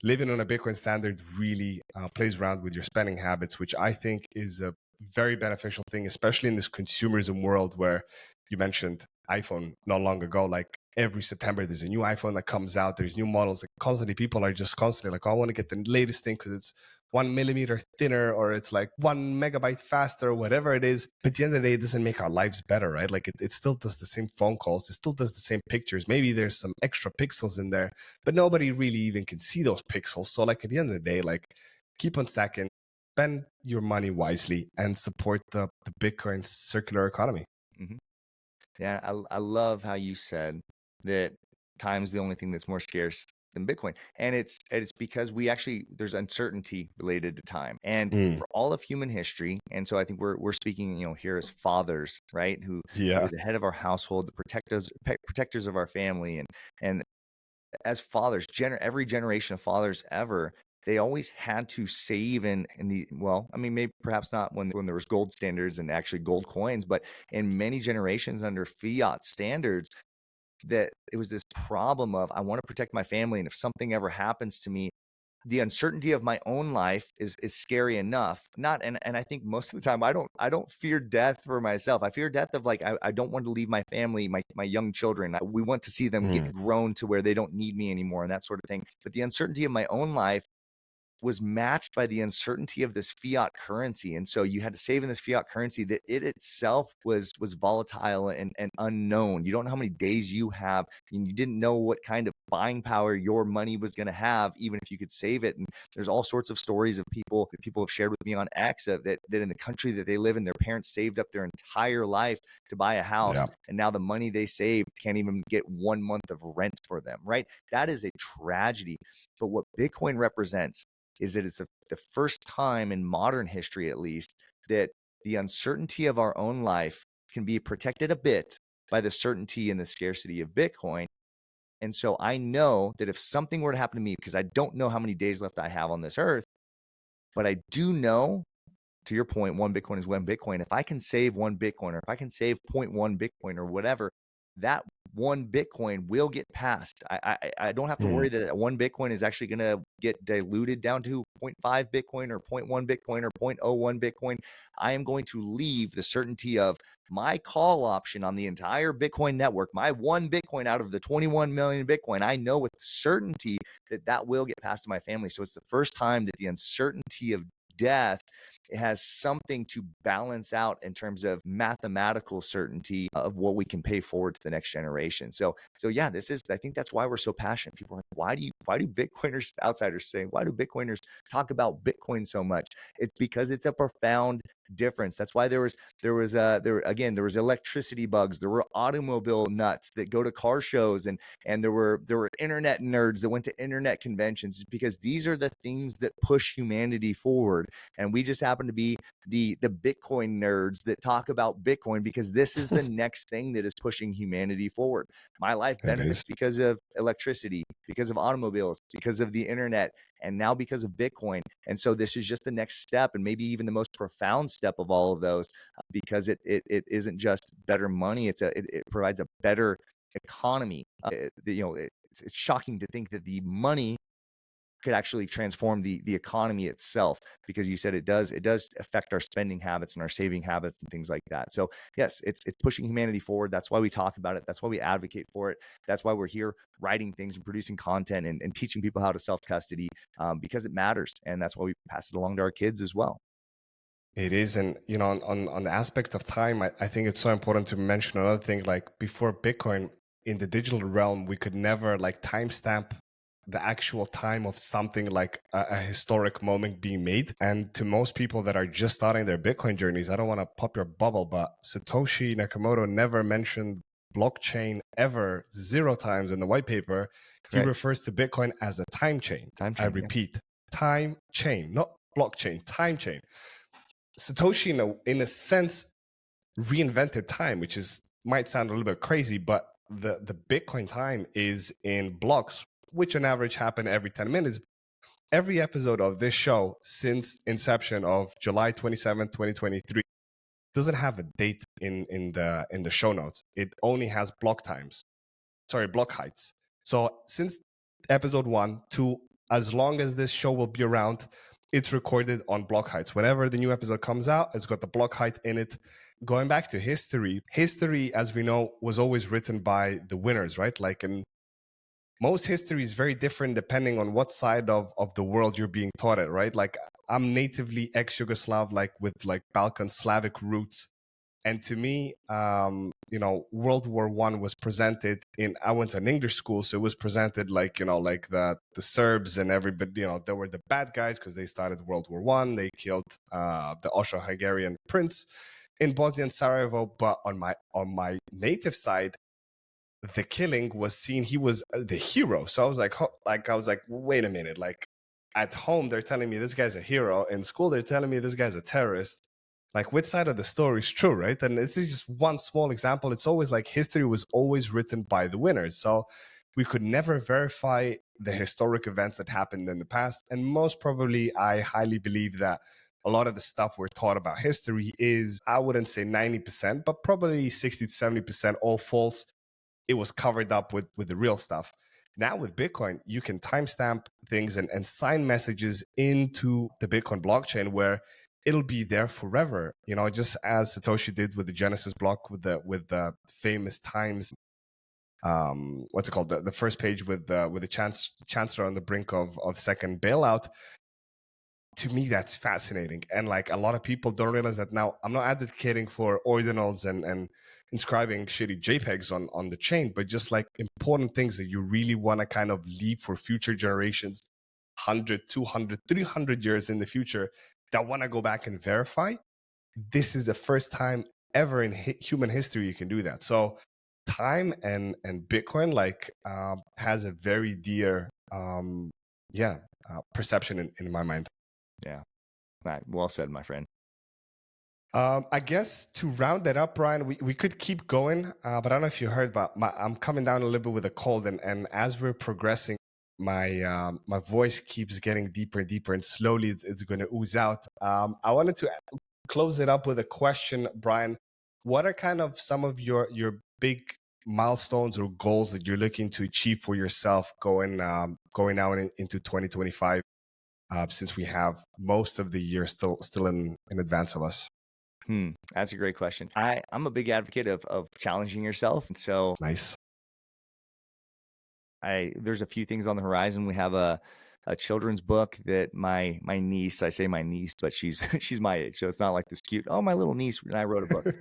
living on a Bitcoin standard really plays around with your spending habits, which I think is a very beneficial thing, especially in this consumerism world where you mentioned iPhone not long ago. Like every September, there's a new iPhone that comes out. There's new models. Like constantly, people are just constantly like, oh, I want to get the latest thing because it's 1 millimeter thinner, or it's like 1 megabyte faster, or whatever it is. But at the end of the day, it doesn't make our lives better, right? Like it still does the same phone calls. It still does the same pictures. Maybe there's some extra pixels in there, but nobody really even can see those pixels. So like at the end of the day, like keep on stacking, spend your money wisely, and support the Bitcoin circular economy. Mhm. Yeah, I love how you said that time's the only thing that's more scarce than Bitcoin. And it's because there's uncertainty related to time. And for all of human history, and so I think we're speaking, you know, here as fathers, right? Who Yeah. are the head of our household, the protectors of our family, and as fathers, every generation of fathers ever, they always had to save in the, well, I mean, maybe perhaps not when there was gold standards and actually gold coins, but in many generations under fiat standards, that it was this problem of, I want to protect my family, and if something ever happens to me, the uncertainty of my own life is scary enough. Not, and I think most of the time I don't fear death for myself. I fear death of like, I don't want to leave my family, my young children. We want to see them get grown to where they don't need me anymore and that sort of thing. But the uncertainty of my own life was matched by the uncertainty of this fiat currency. And so you had to save in this fiat currency that it itself was volatile and unknown. You don't know how many days you have, and you didn't know what kind of buying power your money was going to have, even if you could save it. And there's all sorts of stories of people that people have shared with me on X that in the country that they live in, their parents saved up their entire life to buy a house. Yeah. And now the money they saved can't even get 1 month of rent for them, right? That is a tragedy. But what Bitcoin represents is that it's the first time in modern history, at least, that the uncertainty of our own life can be protected a bit by the certainty and the scarcity of Bitcoin. And so I know that if something were to happen to me, because I don't know how many days left I have on this earth, but I do know, to your point, one Bitcoin is one Bitcoin. If I can save one Bitcoin, or if I can save 0.1 Bitcoin or whatever, that one Bitcoin will get passed. I don't have to worry that one Bitcoin is actually going to get diluted down to 0.5 Bitcoin or 0.1 Bitcoin or 0.01 Bitcoin. I am going to leave the certainty of my call option on the entire Bitcoin network, my one Bitcoin out of the 21 million Bitcoin. I know with certainty that that will get passed to my family. So it's the first time that the uncertainty of death, it has something to balance out in terms of mathematical certainty of what we can pay forward to the next generation. So yeah, I think that's why we're so passionate. People are like, why do Bitcoiners, outsiders say, why do Bitcoiners talk about Bitcoin so much? It's because it's a profound difference. That's why there was electricity bugs, there were automobile nuts that go to car shows, and there were internet nerds that went to internet conventions, because these are the things that push humanity forward. And we just happen to be the Bitcoin nerds that talk about Bitcoin, because this is the next thing that is pushing humanity forward. My life benefits because of electricity, because of automobiles, because of the internet, and now because of Bitcoin. And so this is just the next step, and maybe even the most profound step of all of those, because it isn't just better money. It provides a better economy. It's shocking to think that the money could actually transform the economy itself, because you said it does affect our spending habits and our saving habits and things like that. So yes, it's pushing humanity forward. That's why we talk about it. That's why we advocate for it. That's why we're here writing things and producing content and teaching people how to self-custody, because it matters. And that's why we pass it along to our kids as well. It is. And, on the aspect of time, I think it's so important to mention another thing. Like, before Bitcoin, in the digital realm, we could never timestamp the actual time of something like a historic moment being made. And to most people that are just starting their Bitcoin journeys, I don't want to pop your bubble, but Satoshi Nakamoto never mentioned blockchain ever, 0 times in the white paper. He refers to Bitcoin as a time chain. I repeat, time chain, not blockchain, time chain. Satoshi, in a sense, reinvented time, which might sound a little bit crazy, but the Bitcoin time is in blocks, which on average happen every 10 minutes. Every episode of this show since inception of July 27, 2023 doesn't have a date in the show notes. It only has block heights. So since episode 1 to as long as this show will be around, it's recorded on block heights. Whenever the new episode comes out, it's got the block height in it. Going back to history, as we know, was always written by the winners, right? And most history is very different depending on what side of the world you're being taught it, right? I'm natively ex-Yugoslav, with Balkan Slavic roots. And to me, World War I was presented I went to an English school, so it was presented the Serbs and everybody, they were the bad guys because they started World War I. They killed the Austro-Hungarian prince in Bosnia and Sarajevo. But on my native side, the killing was seen, he was the hero. So I was like, wait a minute, at home they're telling me this guy's a hero, in school they're telling me this guy's a terrorist. Which side of the story is true, right? And this is just one small example. It's always history was always written by the winners. So we could never verify the historic events that happened in the past. And most probably, I highly believe that a lot of the stuff we're taught about history is, I wouldn't say 90%, but probably 60 to 70% all false. It was covered up with the real stuff. Now with Bitcoin, you can timestamp things and sign messages into the Bitcoin blockchain where it'll be there forever. Just as Satoshi did with the Genesis block, with the famous times. What's it called? The first page with the chancellor on the brink of second bailout. To me, that's fascinating. And a lot of people don't realize that. Now, I'm not advocating for ordinals and inscribing shitty JPEGs on the chain, but just important things that you really want to kind of leave for future generations, 100, 200, 300 years in the future, that want to go back and verify. This is the first time ever in human history you can do that. So time and Bitcoin has a very dear perception in my mind. Yeah. Well said, my friend. I guess to round that up, Brian, we could keep going, but I don't know if you heard, but I'm coming down a little bit with a cold, and as we're progressing, my voice keeps getting deeper and deeper, and slowly it's going to ooze out. I wanted to close it up with a question, Brian. What are kind of some of your big milestones or goals that you're looking to achieve for yourself going out into 2025, since we have most of the year still in advance of us? That's a great question. I'm a big advocate of challenging yourself. And so Nice. there's a few things on the horizon. We have a children's book that my niece, I say my niece, but she's she's my age. So it's not like this cute, oh, my little niece and I wrote a book.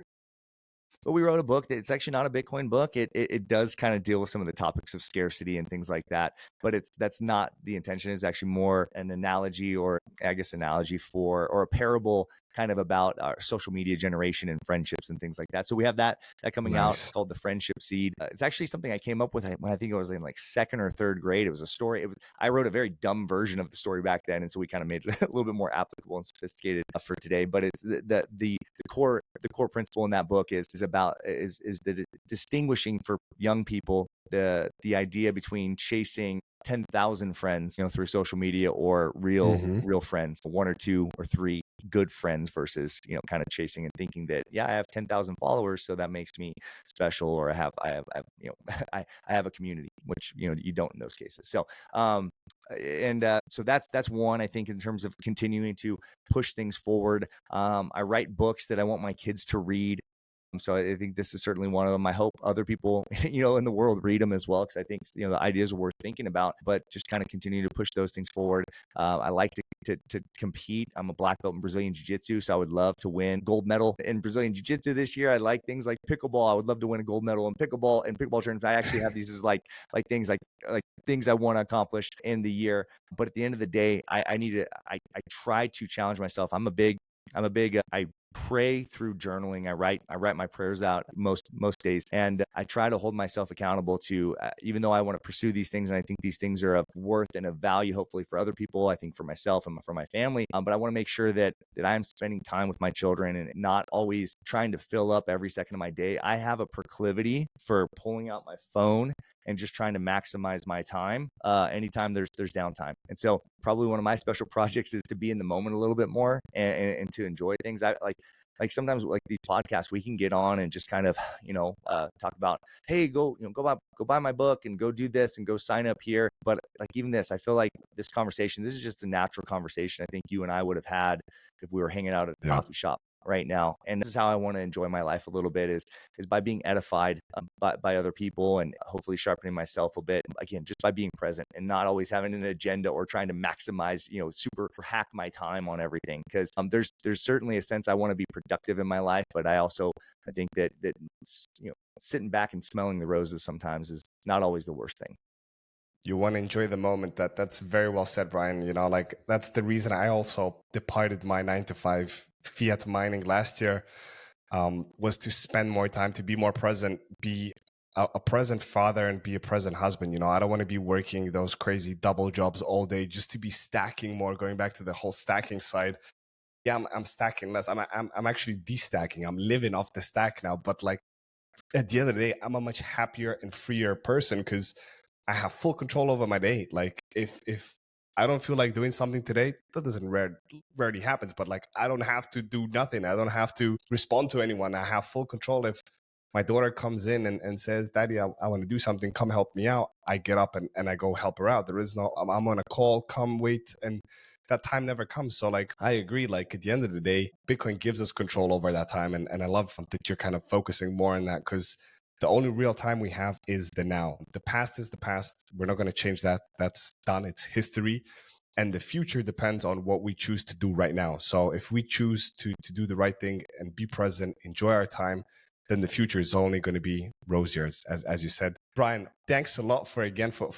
But we wrote a book that it's actually not a Bitcoin book. It does kind of deal with some of the topics of scarcity and things like that. But that's not the intention. It's actually more an analogy, or I guess analogy for, or a parable kind of about our social media generation and friendships and things like that. So we have that coming out. It's Nice. called The Friendship Seed. It's actually something I came up with when I think I was in like second or third grade. It was a story. I wrote a very dumb version of the story back then, and so we kind of made it a little bit more applicable and sophisticated for today. But it's the core principle in that book is the distinguishing for young people the idea between chasing 10,000 friends, through social media, or real friends, one or two or three good friends, versus, kind of chasing and thinking that, yeah, I have 10,000 followers, so that makes me special, or I have I have a community, which, you don't in those cases. So, so that's one, I think, in terms of continuing to push things forward. I write books that I want my kids to read. So I think this is certainly one of them. I hope other people, in the world read them as well, because I think, the ideas are worth thinking about, but just kind of continue to push those things forward. I like to compete. I'm a black belt in Brazilian Jiu-Jitsu, so I would love to win gold medal in Brazilian Jiu-Jitsu this year. I like things like pickleball. I would love to win a gold medal in pickleball and pickleball tournaments. I actually have these as like things like things I want to accomplish in the year. But at the end of the day, I try to challenge myself. I'm a big I pray through journaling. I write my prayers out most days, and I try to hold myself accountable to, even though I want to pursue these things, and I think these things are of worth and of value, hopefully for other people, I think for myself and for my family. But I want to make sure that I'm spending time with my children and not always trying to fill up every second of my day. I have a proclivity for pulling out my phone and just trying to maximize my time anytime there's downtime. And so probably one of my special projects is to be in the moment a little bit more, and to enjoy things. I like sometimes, like these podcasts, we can get on and just kind of, talk about, hey, go buy my book and go do this and go sign up here. But like even this, I feel like this is just a natural conversation I think you and I would have had if we were hanging out at a coffee shop right now. And this is how I want to enjoy my life a little bit, is by being edified by other people, and hopefully sharpening myself a bit, again, just by being present and not always having an agenda or trying to maximize, super hack my time on everything. Because there's certainly a sense I want to be productive in my life, but I think that sitting back and smelling the roses sometimes is not always the worst thing. You want to enjoy the moment. That's very well said, Brian. Like that's the reason I also departed my 9 to 5 fiat mining last year, was to spend more time, to be more present, be a present father, and be a present husband. I don't want to be working those crazy double jobs all day just to be stacking more. Going back to the whole stacking side, yeah, I'm stacking less. I'm actually destacking. I'm living off the stack now. But like at the end of the day, I'm a much happier and freer person because I have full control over my day. Like if I don't feel like doing something today, that doesn't rarely happens, but like I don't have to do nothing. I don't have to respond to anyone. I have full control. If my daughter comes in and says, Daddy, I want to do something, come help me out, I get up and I go help her out. There is no, I'm on a call, come wait. And that time never comes. So like, I agree. Like at the end of the day, Bitcoin gives us control over that time. And I love that you're kind of focusing more on that, because the only real time we have is the now. The past is the past. We're not going to change that. That's done. It's history. And the future depends on what we choose to do right now. So if we choose to do the right thing and be present, enjoy our time, then the future is only going to be rosier, as you said. Brian, thanks a lot for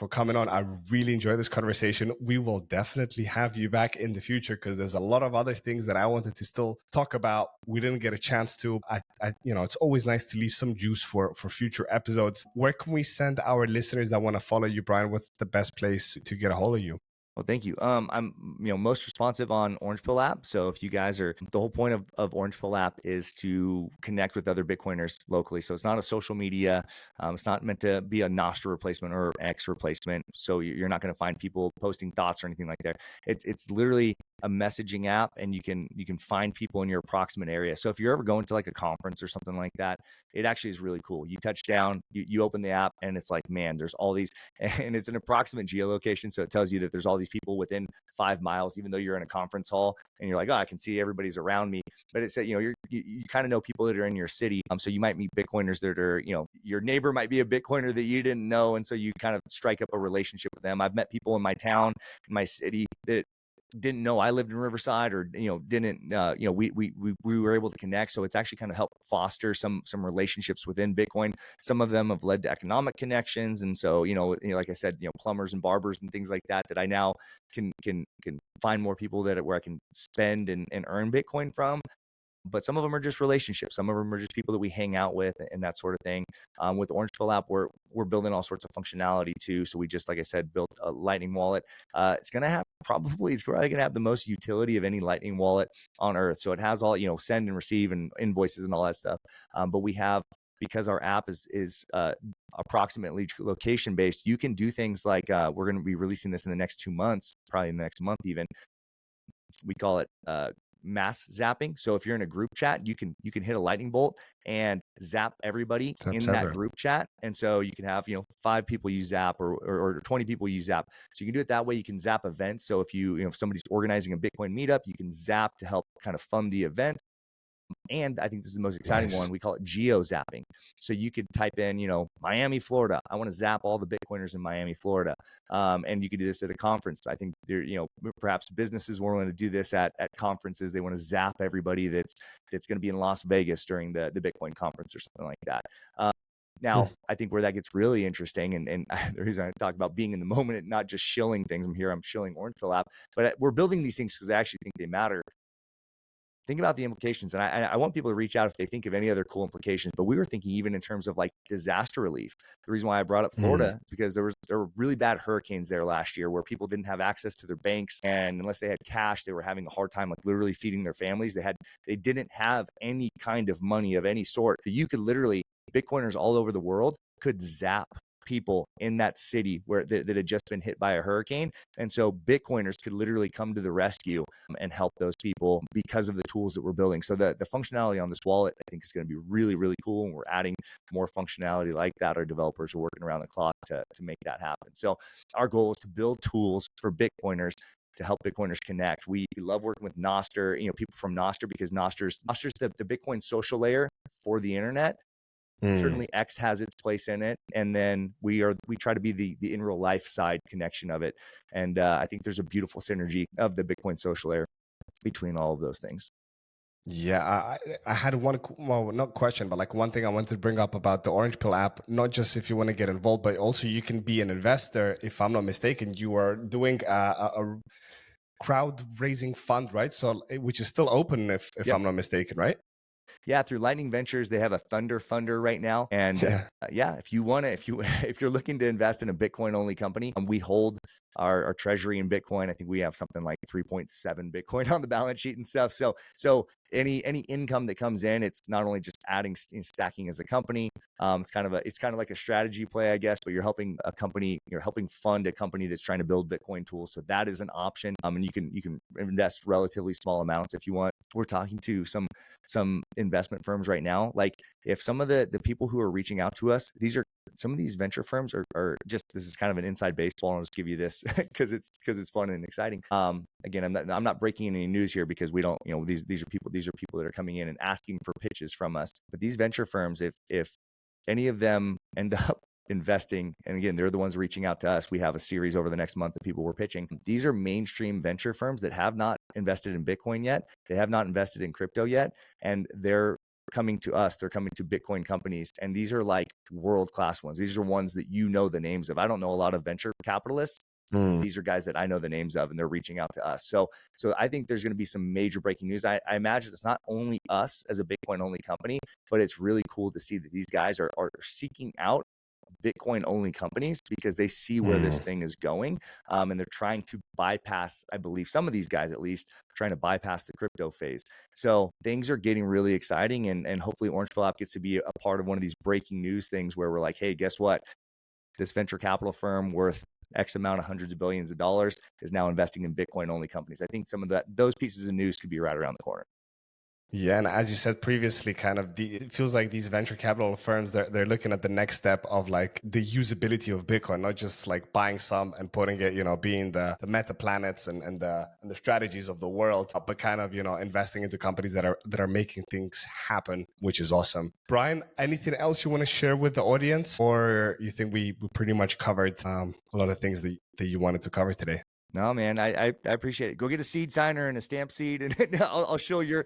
coming on. I really enjoyed this conversation. We will definitely have you back in the future, because there's a lot of other things that I wanted to still talk about. We didn't get a chance to. It's always nice to leave some juice for future episodes. Where can we send our listeners that want to follow you, Brian? What's the best place to get a hold of you? Well, thank you. I'm, most responsive on Orange Pill app. So if you guys are, the whole point of Orange Pill app is to connect with other Bitcoiners locally. So it's not a social media. It's not meant to be a Nostr replacement or X replacement. So you're not going to find people posting thoughts or anything like that. It's literally a messaging app, and you can find people in your approximate area. So if you're ever going to like a conference or something like that, it actually is really cool. You touch down, you open the app, and it's like, man, there's all these, and it's an approximate geolocation. So it tells you that there's all these people within 5 miles, even though you're in a conference hall and you're like, oh, I can see everybody's around me. But it said, you kind of know people that are in your city. So you might meet Bitcoiners that are, your neighbor might be a Bitcoiner that you didn't know. And so you kind of strike up a relationship with them. I've met people in my town, in my city, that didn't know I lived in Riverside, or didn't we were able to connect. So it's actually kind of helped foster some relationships within Bitcoin. Some of them have led to economic connections, and so like I said, plumbers and barbers and things like that I now can find more people that where I can spend and earn Bitcoin from. But some of them are just relationships. Some of them are just people that we hang out with and that sort of thing. With the Orange Pill app, we're building all sorts of functionality too. So we just, like I said, built a Lightning wallet. It's probably going to have the most utility of any Lightning wallet on earth. So it has all, send and receive and invoices and all that stuff. But we have, because our app is approximately location based, you can do things like we're going to be releasing this in the next 2 months, probably in the next month even. We call it mass zapping. So if you're in a group chat, you can hit a lightning bolt and zap everybody in that group chat. And so you can have 5 people you zap, or 20 people you zap. So you can do it that way. You can zap events. So if somebody's organizing a Bitcoin meetup, you can zap to help kind of fund the event. And I think this is the most exciting one. We call it geo zapping. So you could type in, Miami, Florida. I want to zap all the Bitcoiners in Miami, Florida. And you could do this at a conference. I think there, perhaps businesses willing to do this at conferences. They want to zap everybody that's going to be in Las Vegas during the Bitcoin conference or something like that. Now, I think where that gets really interesting, and the reason I talk about being in the moment and not just shilling things, I'm shilling Orange Pill app, but we're building these things because I actually think they matter. Think about the implications. And I want people to reach out if they think of any other cool implications. But we were thinking even in terms of like disaster relief. The reason why I brought up Florida is because there were really bad hurricanes there last year where people didn't have access to their banks, and unless they had cash, they were having a hard time like literally feeding their families. They didn't have any kind of money of any sort. So you could literally, Bitcoiners all over the world could zap people in that city that had just been hit by a hurricane. And so Bitcoiners could literally come to the rescue and help those people because of the tools that we're building. So the functionality on this wallet, I think, is going to be really, really cool. And we're adding more functionality like that. Our developers are working around the clock to make that happen. So our goal is to build tools for Bitcoiners to help Bitcoiners connect. We love working with Nostr, people from Nostr, because Nostr's the Bitcoin social layer for the internet. Certainly X has its place in it, and then we try to be the in real life side connection of it. And I think there's a beautiful synergy of the Bitcoin social layer between all of those things. Yeah, I had not question, but like one thing I wanted to bring up about the Orange Pill app, not just if you want to get involved, but also you can be an investor. If I'm not mistaken, you are doing a crowd raising fund, right? So which is still open if I'm not mistaken, right? Yeah, through Lightning Ventures, they have a Thunder Funder right now. And if you're looking to invest in a Bitcoin only company, we hold our treasury in Bitcoin. I think we have something like 3.7 Bitcoin on the balance sheet and stuff. So any income that comes in, it's not only just adding stacking as a company. It's kind of like a strategy play, I guess, but you're helping fund a company that's trying to build Bitcoin tools. So that is an option. And you can invest relatively small amounts if you want. We're talking to some investment firms right now. Like if some of the people who are reaching out to us, some of these venture firms are just, this is kind of an inside baseball. I'll just give you this because it's fun and exciting. Again, I'm not breaking any news here because we don't, these are people that are coming in and asking for pitches from us. But these venture firms, if any of them end up investing, and again, they're the ones reaching out to us. We have a series over the next month that people were pitching. These are mainstream venture firms that have not invested in Bitcoin yet. They have not invested in crypto yet. And they're coming to us. They're coming to Bitcoin companies. And these are like world-class ones. These are ones that the names of. I don't know a lot of venture capitalists. These are guys that I know the names of, and they're reaching out to us. So I think there's going to be some major breaking news. I imagine it's not only us as a Bitcoin only company, but it's really cool to see that these guys are seeking out Bitcoin only companies because they see where this thing is going. And they're trying to bypass, I believe some of these guys at least, trying to bypass the crypto phase. So things are getting really exciting, and hopefully Orangeville app gets to be a part of one of these breaking news things where we're like, hey, guess what? This venture capital firm worth X amount of hundreds of billions of dollars is now investing in Bitcoin only companies. I think some of those pieces of news could be right around the corner. Yeah, and as you said previously, kind of it feels like these venture capital firms, they're looking at the next step of like the usability of Bitcoin, not just like buying some and putting it, being the meta planets and the strategies of the world, but kind of, investing into companies that are making things happen, which is awesome. Brian, anything else you want to share with the audience, or you think we pretty much covered a lot of things that you wanted to cover today? No, man, I appreciate it. Go get a seed signer and a StampSeed, and I'll show your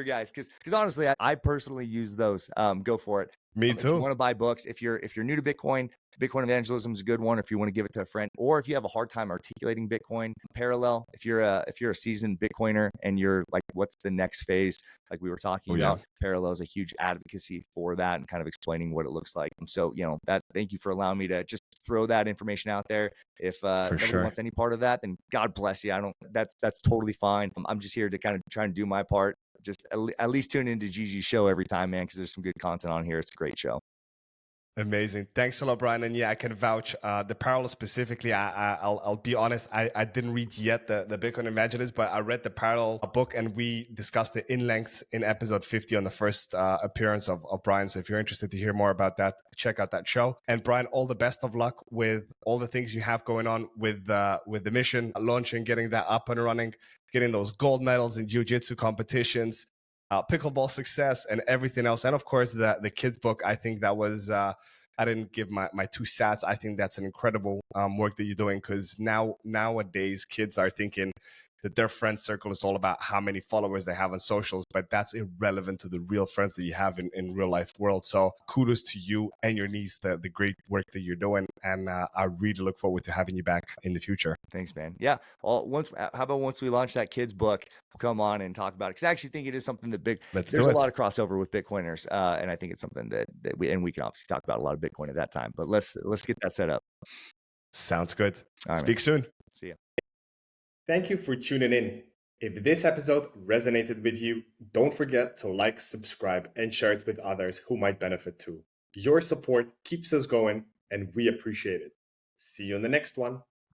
guys, because honestly, I personally use those. Go for it. Me If you too. want to buy books, if you're new to Bitcoin evangelism is a good one. If you want to give it to a friend, or if you have a hard time articulating Bitcoin, Parallel. If you're a seasoned Bitcoiner and you're like, what's the next phase? Like we were talking about, Parallel is a huge advocacy for that and kind of explaining what it looks like. And so, thank you for allowing me to just throw that information out there. If nobody wants any part of that, then God bless you. That's totally fine. I'm just here to kind of try and do my part. Just at least tune into Gigi's show every time, man, because there's some good content on here. It's a great show. Amazing. Thanks a lot, Brian. And yeah, I can vouch. The Parallel specifically, I'll be honest, I didn't read yet the Bitcoin Evangelist, but I read the Parallel book, and we discussed it in length in episode 50 on the first appearance of Brian. So if you're interested to hear more about that, check out that show. And Brian, all the best of luck with all the things you have going on with the mission, launching, getting that up and running, getting those gold medals in Jiu-Jitsu competitions, pickleball success, and everything else. And of course, the kids book. I think that was, I didn't give my 2 cents. I think that's an incredible work that you're doing, because nowadays kids are thinking that their friend circle is all about how many followers they have on socials, but that's irrelevant to the real friends that you have in real life world. So kudos to you and your niece, the great work that you're doing. And I really look forward to having you back in the future. Thanks, man. Yeah. Well, how about once we launch that kids book, we'll come on and talk about it. Cause I actually think it is something that there's a lot of crossover with Bitcoiners. And I think it's something that we can obviously talk about a lot of Bitcoin at that time, but let's get that set up. Sounds good. All right, Speak soon. See ya. Thank you for tuning in. If this episode resonated with you, don't forget to like, subscribe, and share it with others who might benefit too. Your support keeps us going, and we appreciate it. See you in the next one.